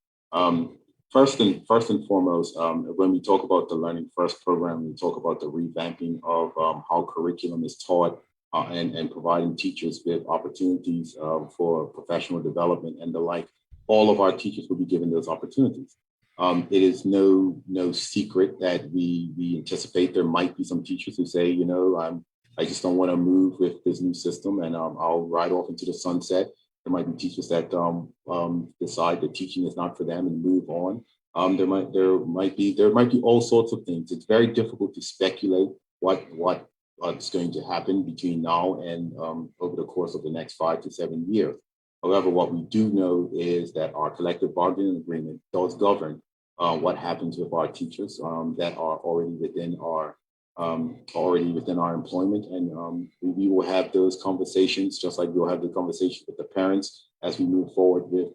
First and foremost, when we talk about the Learning First program, we talk about the revamping of how curriculum is taught and providing teachers with opportunities for professional development and the like. All of our teachers will be given those opportunities. It is no secret that we anticipate there might be some teachers who say, I just don't want to move with this new system, and I'll ride off into the sunset. There might be teachers that decide that teaching is not for them and move on. There might be all sorts of things. It's very difficult to speculate what's going to happen between now and over the course of the next 5 to 7 years. However, what we do know is that our collective bargaining agreement does govern what happens with our teachers that are already within our employment, and we will have those conversations, just like we'll have the conversation with the parents as we move forward with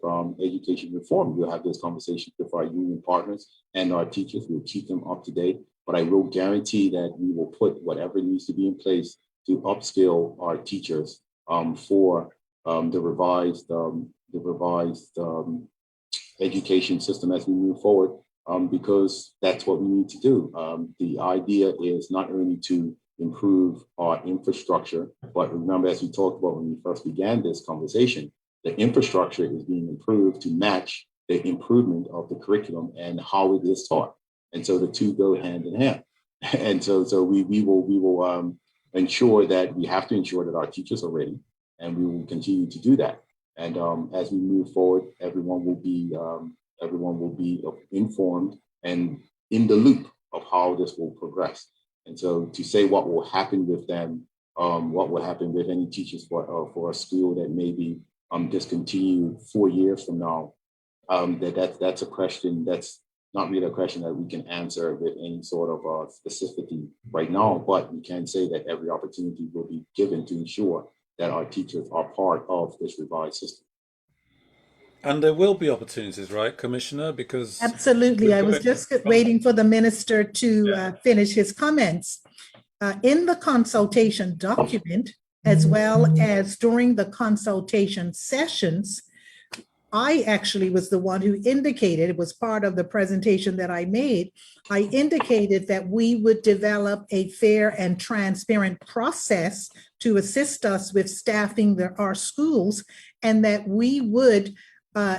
education reform. We'll have those conversations with our union partners and our teachers. We'll keep them up to date, but I will guarantee that we will put whatever needs to be in place to upskill our teachers for the revised education system as we move forward. Because that's what we need to do. The idea is not only to improve our infrastructure, but remember, as we talked about when we first began this conversation, the infrastructure is being improved to match the improvement of the curriculum and how it is taught. And so the two go hand in hand. And so we will ensure that we have to ensure that our teachers are ready, and we will continue to do that. And as we move forward, everyone will be informed and in the loop of how this will progress. And so to say what will happen with them, what will happen with any teachers for a school that may be discontinued 4 years from now, that's a question that's not really a question that we can answer with any sort of specificity right now, but we can say that every opportunity will be given to ensure that our teachers are part of this revised system. And there will be opportunities, right, Commissioner? Because Absolutely. I was just waiting for the minister to finish his comments. In the consultation document, as well as during the consultation sessions, I actually was the one who indicated, it was part of the presentation that I made, I indicated that we would develop a fair and transparent process to assist us with staffing our schools, and that we would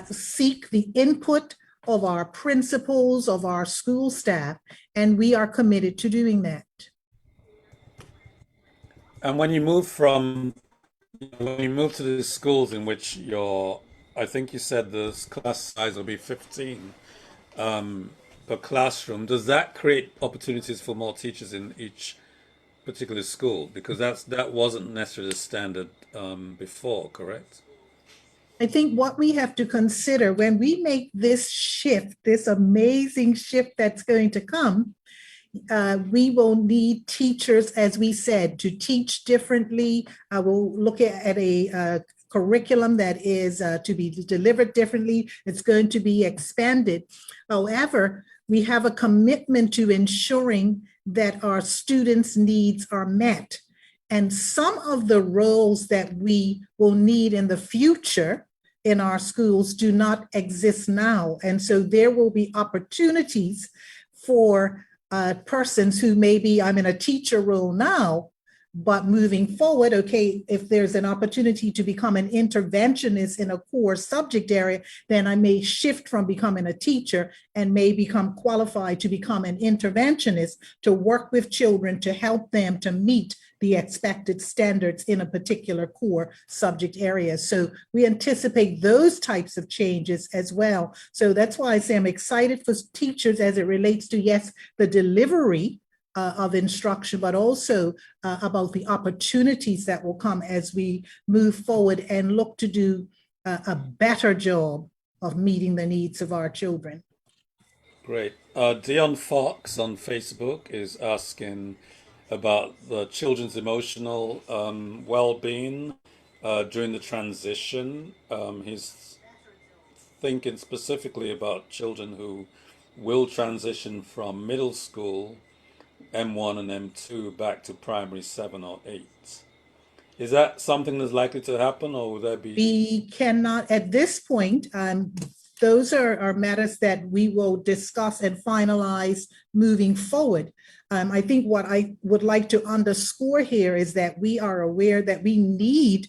seek the input of our principals, of our school staff, and we are committed to doing that. And when you move to the schools in which I think you said the class size will be 15 per classroom, does that create opportunities for more teachers in each particular school? Because that wasn't necessarily the standard before, correct? I think what we have to consider when we make this shift, this amazing shift that's going to come, we will need teachers, as we said, to teach differently. We'll look at a curriculum that is to be delivered differently. It's going to be expanded. However, we have a commitment to ensuring that our students' needs are met. And some of the roles that we will need in the future in our schools do not exist now. And so there will be opportunities for persons who maybe I'm in a teacher role now, but moving forward, okay, if there's an opportunity to become an interventionist in a core subject area, then I may shift from becoming a teacher and may become qualified to become an interventionist to work with children to help them to meet the expected standards in a particular core subject area. So we anticipate those types of changes as well. So that's why I say I'm excited for teachers as it relates to, yes, the delivery of instruction, but also about the opportunities that will come as we move forward and look to do a better job of meeting the needs of our children. Great. Dion Fox on Facebook is asking about the children's emotional well-being during the transition. He's thinking specifically about children who will transition from middle school, M1 and M2, back to primary 7 or 8. Is that something that's likely to happen, or will there be? We cannot, at this point, those are matters that we will discuss and finalize moving forward. I think what I would like to underscore here is that we are aware that we need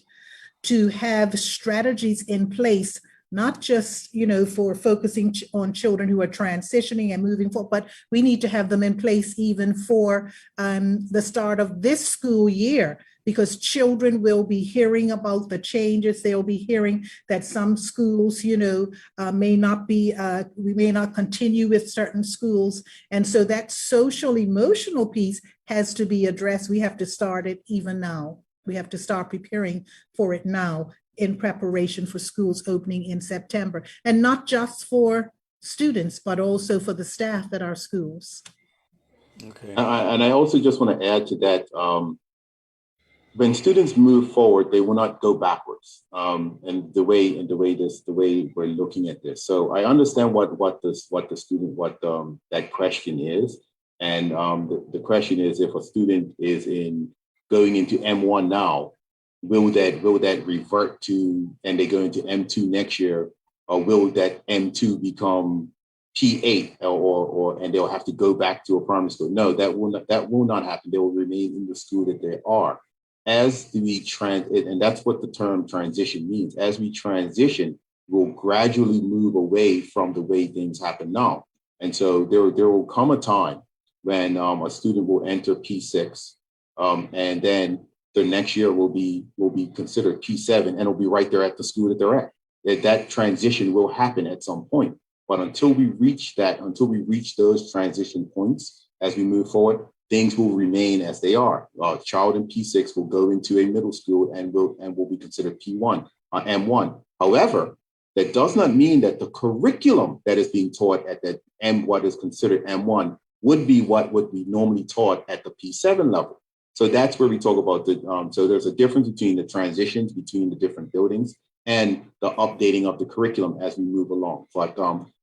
to have strategies in place, not just, for focusing on children who are transitioning and moving forward, but we need to have them in place even for the start of this school year, because children will be hearing about the changes. They'll be hearing that some schools, may not be, we may not continue with certain schools. And so that social emotional piece has to be addressed. We have to start it even now. We have to start preparing for it now in preparation for schools opening in September, and not just for students, but also for the staff at our schools. Okay. And I also just want to add to that, when students move forward, they will not go backwards. And the way we're looking at this. So I understand what that question is. And the question is, if a student is going into M1 now, will that revert to, and they go into M2 next year, or will that M2 become P8 and they'll have to go back to a primary school? No, that will not happen. They will remain in the school that they are. As we and that's what the term transition means. As we transition, we'll gradually move away from the way things happen now. And so there will come a time when a student will enter P6, and then the next year will be considered P7, and it'll be right there at the school that they're at. That transition will happen at some point. But until we reach those transition points as we move forward, things will remain as they are. A child in P6 will go into a middle school and will be considered P1, M1. However, that does not mean that the curriculum that is being taught at that what is considered M1 would be what would be normally taught at the P7 level. So that's where we talk about so there's a difference between the transitions between the different buildings and the updating of the curriculum as we move along. But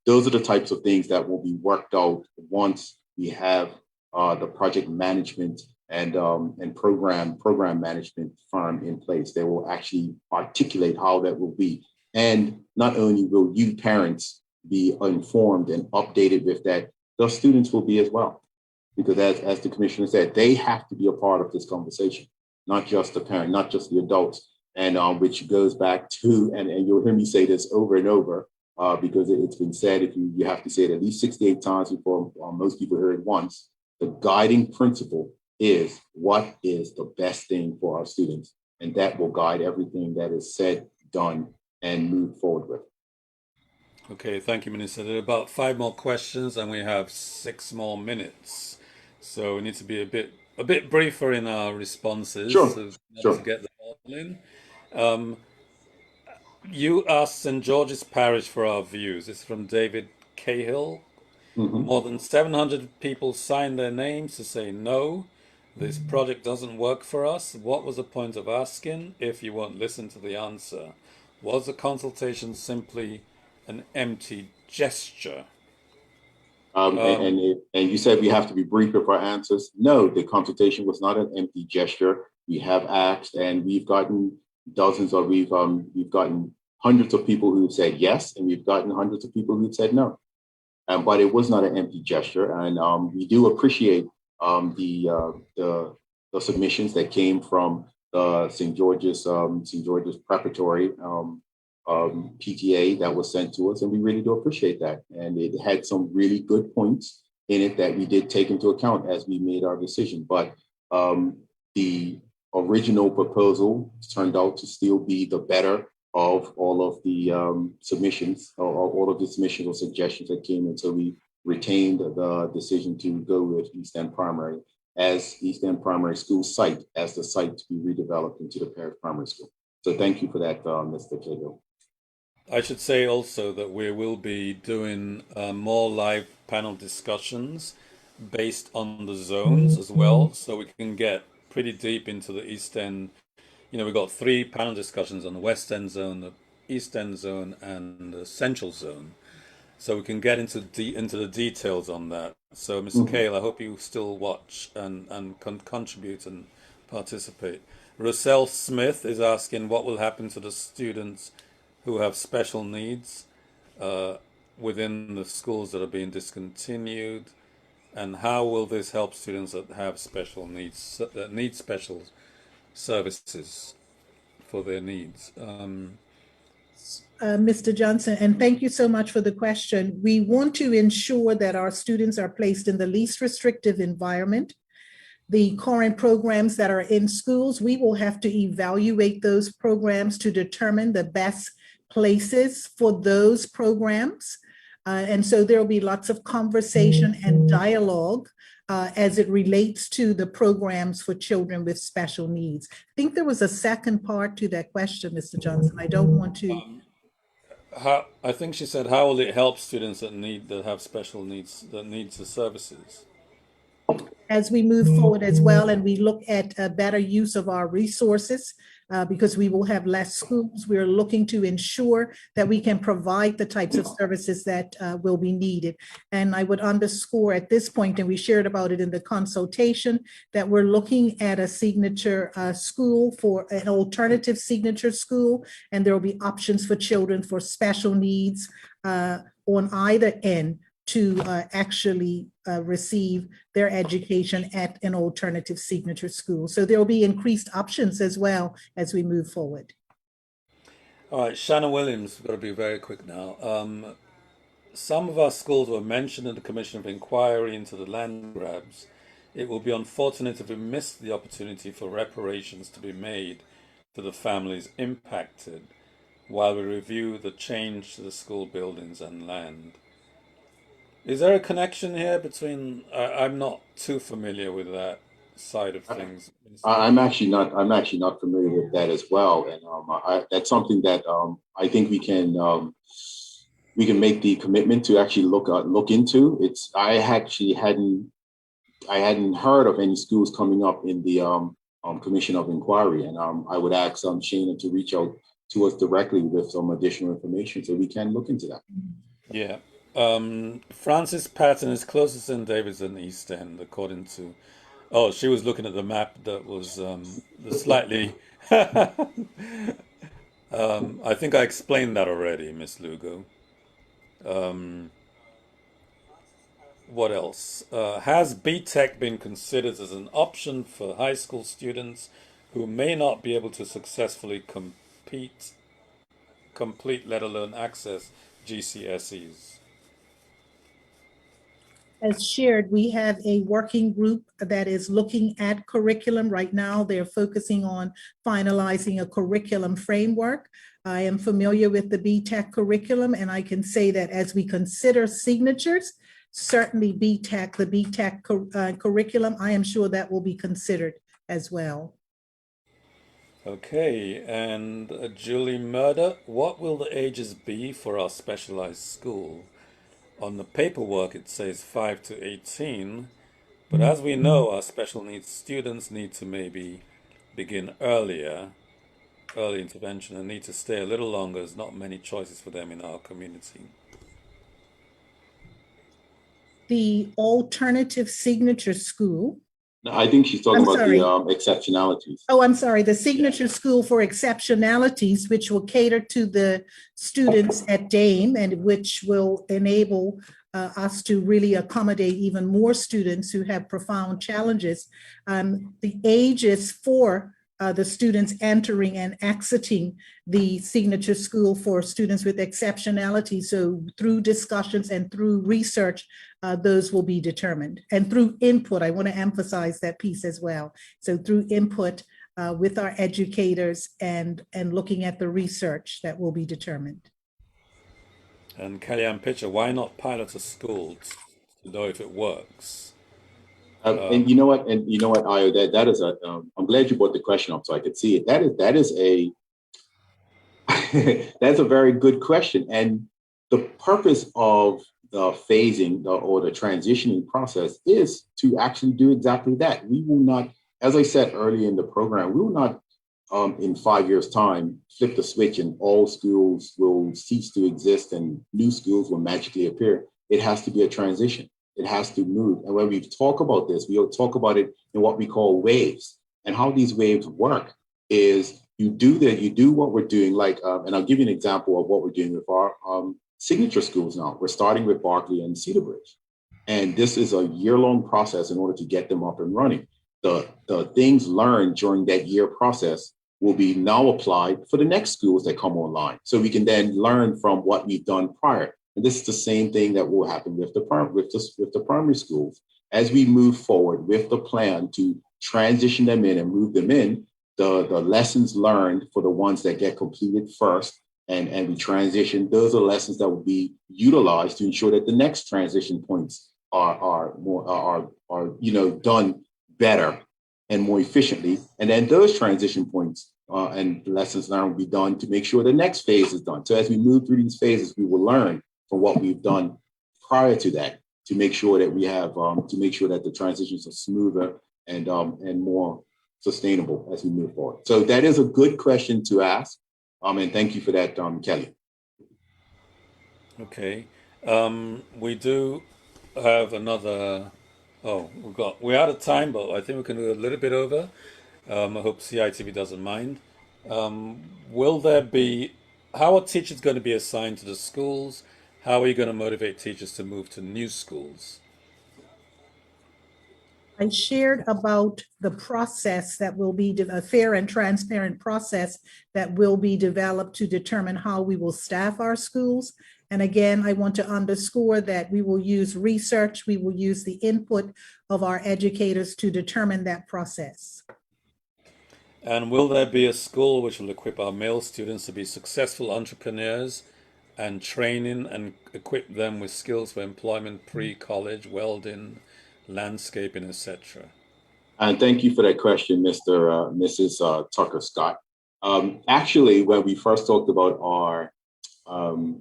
those are the types of things that will be worked out once we have the project management and program management firm in place. They will actually articulate how that will be. And not only will you parents be informed and updated with that, the students will be as well. Because as the commissioner said, they have to be a part of this conversation, not just the parent, not just the adults, and which goes back to, and you'll hear me say this over and over, because it's been said, if you have to say it at least 68 times before most people hear it once. The guiding principle is what is the best thing for our students, and that will guide everything that is said, done, and moved forward with. Okay, thank you, Minister. There are about 5 more questions, and we have 6 more minutes, so we need to be a bit briefer in our responses. Sure, to get the ball in. You asked St. George's Parish for our views. It's from David Cahill. Mm-hmm. More than 700 people signed their names to say no. This project doesn't work for us. What was the point of asking if you won't listen to the answer? Was the consultation simply an empty gesture? And you said we have to be brief with our answers. No, the consultation was not an empty gesture. We have asked, and we've gotten dozens, or we've gotten hundreds of people who said yes, and we've gotten hundreds of people who said no. But it was not an empty gesture, and we do appreciate the submissions that came from the St. George's Preparatory PTA that was sent to us, and we really do appreciate that. And it had some really good points in it that we did take into account as we made our decision. But the original proposal turned out to still be the better of all of the submissions, or all of the submissions or suggestions that came in. So we retained the decision to go with East End Primary as East End Primary School site, as the site to be redeveloped into the Parish Primary School. So thank you for that, Mr. Cahill. I should say also that we will be doing more live panel discussions based on the zones as well, so we can get pretty deep into the East End. You know, we've got three panel discussions on the West End zone, the East End zone, and the Central zone. So we can get into the details on that. So, Mr. Mhm. Cale, I hope you still watch and can contribute and participate. Russell Smith is asking what will happen to the students who have special needs uh, within the schools that are being discontinued, and how will this help students that have special needs, that need special services for their needs? Mr. Johnson, and thank you so much for the question. We want to ensure that our students are placed in the least restrictive environment. The current programs that are in schools, we will have to evaluate those programs to determine the best places for those programs. And so there will be lots of conversation and dialogue as it relates to the programs for children with special needs. I think there was a second part to that question, Mr. Johnson. I don't want to. How I think she said, how will it help students that have special needs that needs the services? As we move forward as well and we look at a better use of our resources, because we will have less schools, we're looking to ensure that we can provide the types of services that will be needed. And I would underscore at this point, and we shared about it in the consultation, that we're looking at a signature school, for an alternative signature school, and there will be options for children for special needs on either end to actually receive their education at an alternative signature school. So there will be increased options as well as we move forward. All right, Shannon Williams, we've got to be very quick now. Some of our schools were mentioned in the Commission of Inquiry into the land grabs. It will be unfortunate if we miss the opportunity for reparations to be made to the families impacted while we review the change to the school buildings and land. Is there a connection here between? I'm not too familiar with that side of things. I'm actually not familiar with that as well, and that's something that I think we can make the commitment to actually look into. I hadn't heard of any schools coming up in the Commission of Inquiry, and I would ask Shana to reach out to us directly with some additional information so we can look into that. Yeah. Francis Patton is closer to St. David's than East End, according to. Oh, she was looking at the map that was the slightly. I think I explained that already, Miss Lugo. What else? Has BTEC been considered as an option for high school students who may not be able to successfully complete, let alone access GCSEs? As shared, we have a working group that is looking at curriculum right now. They're focusing on finalizing a curriculum framework. I am familiar with the BTEC curriculum, and I can say that as we consider signatures, certainly BTEC, the BTEC curriculum, I am sure that will be considered as well. Okay, and Julie Murder, what will the ages be for our specialized school? On the paperwork, it says 5 to 18, but as we know, our special needs students need to maybe begin earlier, early intervention, and need to stay a little longer. There's not many choices for them in our community. The alternative signature school. I think she's talking I'm about sorry. the exceptionalities. Oh, I'm sorry, the signature school for exceptionalities, which will cater to the students at Dame and which will enable us to really accommodate even more students who have profound challenges. The ages for the students entering and exiting the signature school for students with exceptionality. So through discussions and through research, those will be determined. And through input, I want to emphasize that piece as well. So through input with our educators and looking at the research that will be determined. And Kellyanne Pitcher, why not pilot a school to know if it works? And you know what? Ayo, that is a. I'm glad you brought the question up so I could see it. That is a. That's a very good question. And the purpose of the phasing or the transitioning process is to actually do exactly that. We will not, as I said earlier in the program, we will not in 5 years' time flip the switch and all schools will cease to exist and new schools will magically appear. It has to be a transition. It has to move. And when we talk about this, we'll talk about it in what we call waves. And how these waves work is you do what we're doing, like, and I'll give you an example of what we're doing with our signature schools now. We're starting with Berkeley and Cedar Bridge. And this is a year-long process in order to get them up and running. The things learned during that year process will be now applied for the next schools that come online. So we can then learn from what we've done prior. And this is the same thing that will happen with the primary schools. As we move forward with the plan to transition them in and move them in, the lessons learned for the ones that get completed first and we transition, those are lessons that will be utilized to ensure that the next transition points are done better and more efficiently. And then those transition points and lessons learned will be done to make sure the next phase is done. So as we move through these phases, we will learn from what we've done prior to that to make sure that we have to make sure that the transitions are smoother and more sustainable as we move forward. So that is a good question to ask. And thank you for that, Kelly. Okay. We do have another. Oh, we're out of time, but I think we can do a little bit over. I hope CITV doesn't mind. Will there be? How are teachers going to be assigned to the schools? How are you going to motivate teachers to move to new schools? I shared about the process that will be a fair and transparent process that will be developed to determine how we will staff our schools. And again, I want to underscore that we will use research, we will use the input of our educators to determine that process. And will there be a school which will equip our male students to be successful entrepreneurs and training and equip them with skills for employment pre-college, welding, landscaping, etc.? And thank you for that question, Mrs. Tucker Scott. Actually, when we first talked about our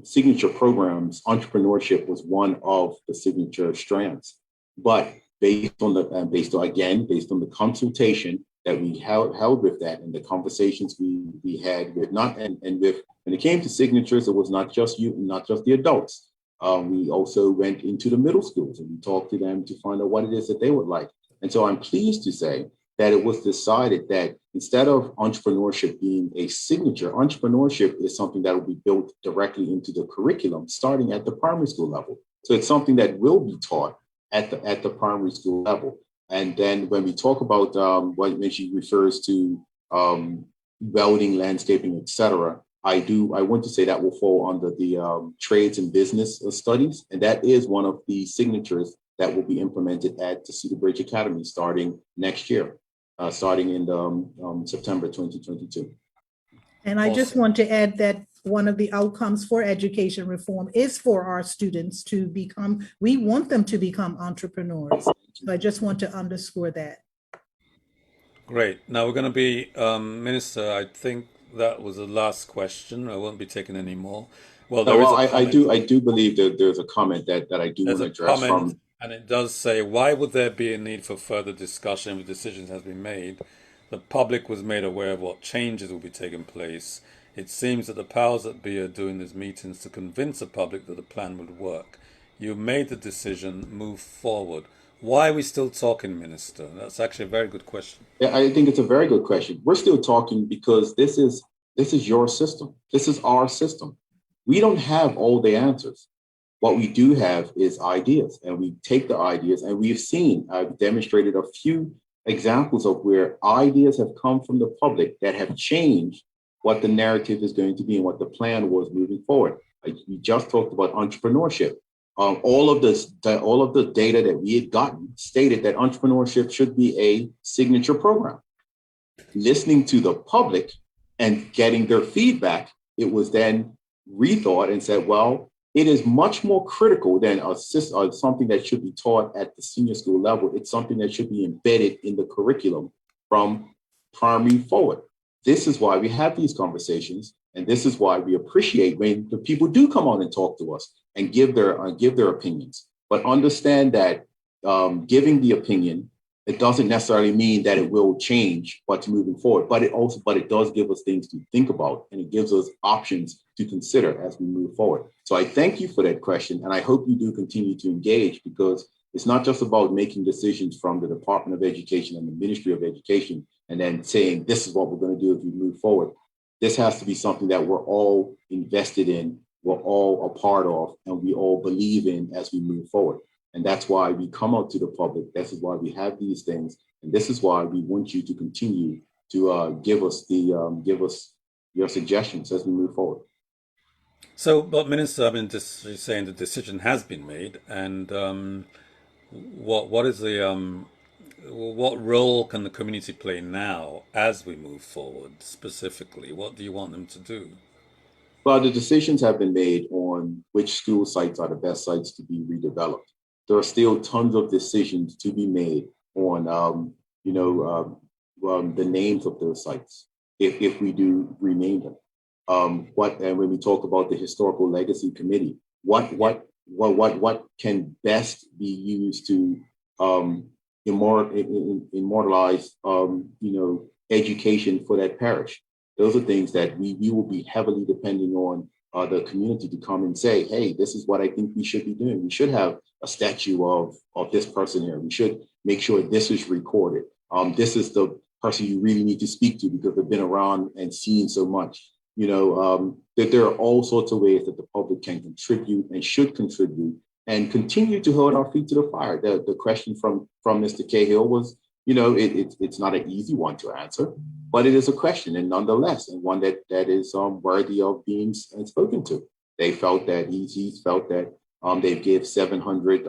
signature programs, entrepreneurship was one of the signature strands. But based on the consultation that we held with that and the conversations we had with when it came to signatures, it was not just the adults. We also went into the middle schools and we talked to them to find out what it is that they would like. And so I'm pleased to say that it was decided that instead of entrepreneurship being a signature, entrepreneurship is something that will be built directly into the curriculum, starting at the primary school level. So it's something that will be taught at the primary school level. And then when we talk about when she refers to welding, landscaping, etc., I want to say that will fall under the trades and business studies. And that is one of the signatures that will be implemented at the Cedar Bridge Academy starting next year, starting in September 2022. And I just want to add that one of the outcomes for education reform is for our students to become, we want them to become entrepreneurs. So I just want to underscore that. Great. Now we're going to be, Minister, I think that was the last question. I won't be taking any more. Well, I do believe that there's a comment that I do want to address from. And it does say, why would there be a need for further discussion if decisions has been made? The public was made aware of what changes will be taking place. It seems that the powers that be are doing these meetings to convince the public that the plan would work. You made the decision, move forward. Why are we still talking, Minister? That's actually a very good question. Yeah, I think it's a very good question. We're still talking because this is your system. This is our system. We don't have all the answers. What we do have is ideas, and we take the ideas, and I've demonstrated a few examples of where ideas have come from the public that have changed what the narrative is going to be and what the plan was moving forward. We just talked about entrepreneurship. All of the data that we had gotten stated that entrepreneurship should be a signature program. Listening to the public and getting their feedback, it was then rethought and said, well, it is much more critical than something that should be taught at the senior school level. It's something that should be embedded in the curriculum from primary forward. This is why we have these conversations. And this is why we appreciate when the people do come on and talk to us and give their opinions. But understand that giving the opinion, it doesn't necessarily mean that it will change what's moving forward, but it does give us things to think about, and it gives us options to consider as we move forward. So I thank you for that question, and I hope you do continue to engage, because it's not just about making decisions from the Department of Education and the Ministry of Education and then saying this is what we're going to do if we move forward. This has to be something that we're all invested in, we're all a part of, and we all believe in as we move forward. And that's why we come out to the public. This is why we have these things. And this is why we want you to continue to give us your suggestions as we move forward. So, but Minister, I mean, you're saying the decision has been made, and what is the what role can the community play now as we move forward specifically? What do you want them to do? Well, the decisions have been made on which school sites are the best sites to be redeveloped. There are still tons of decisions to be made on, the names of those sites, if we do rename them. And when we talk about the Historical Legacy Committee, what can best be used to immortalize, education for that parish? Those are things that we will be heavily depending on the community to come and say, hey, this is what I think we should be doing. We should have a statue of this person here. We should make sure this is recorded. This is the person you really need to speak to because they've been around and seen so much. That there are all sorts of ways that the public can contribute and should contribute and continue to hold our feet to the fire. The question from Mr. Cahill was, it's not an easy one to answer, but it is a question, and nonetheless, and one that is worthy of being spoken to. They felt that he's felt that they give 700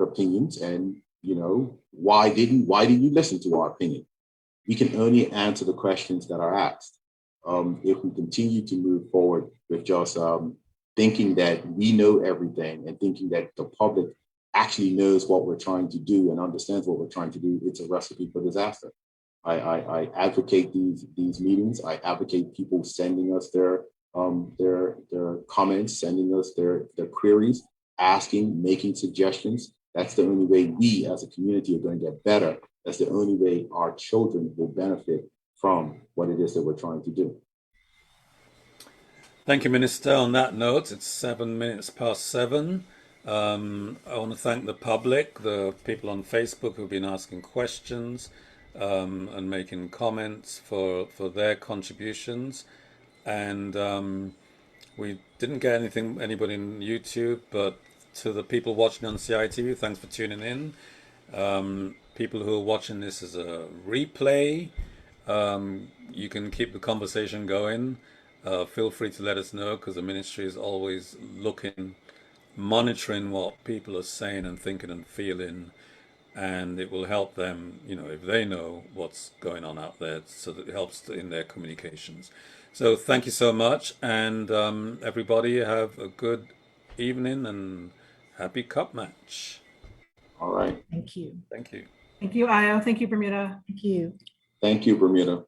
opinions, and why didn't you listen to our opinion? We can only answer the questions that are asked. If we continue to move forward with just thinking that we know everything and thinking that the public actually knows what we're trying to do and understands what we're trying to do, it's a recipe for disaster. I advocate these meetings. I advocate people sending us their comments, sending us their queries, asking, making suggestions. That's the only way we as a community are going to get better. That's the only way our children will benefit from what it is that we're trying to do. Thank you, Minister. On that note, it's 7 minutes past 7. I want to thank the public, the people on Facebook who've been asking questions and making comments for their contributions. And we didn't get anybody in YouTube, but to the people watching on CITV, thanks for tuning in. People who are watching this as a replay, you can keep the conversation going. Feel free to let us know, because the ministry is always monitoring what people are saying and thinking and feeling, and it will help them, if they know what's going on out there, so that it helps in their communications. So thank you so much, and everybody have a good evening and happy cup match. All right. Thank you. Thank you. Thank you, Ayo. Thank you, Bermuda. Thank you. Thank you, Bermuda.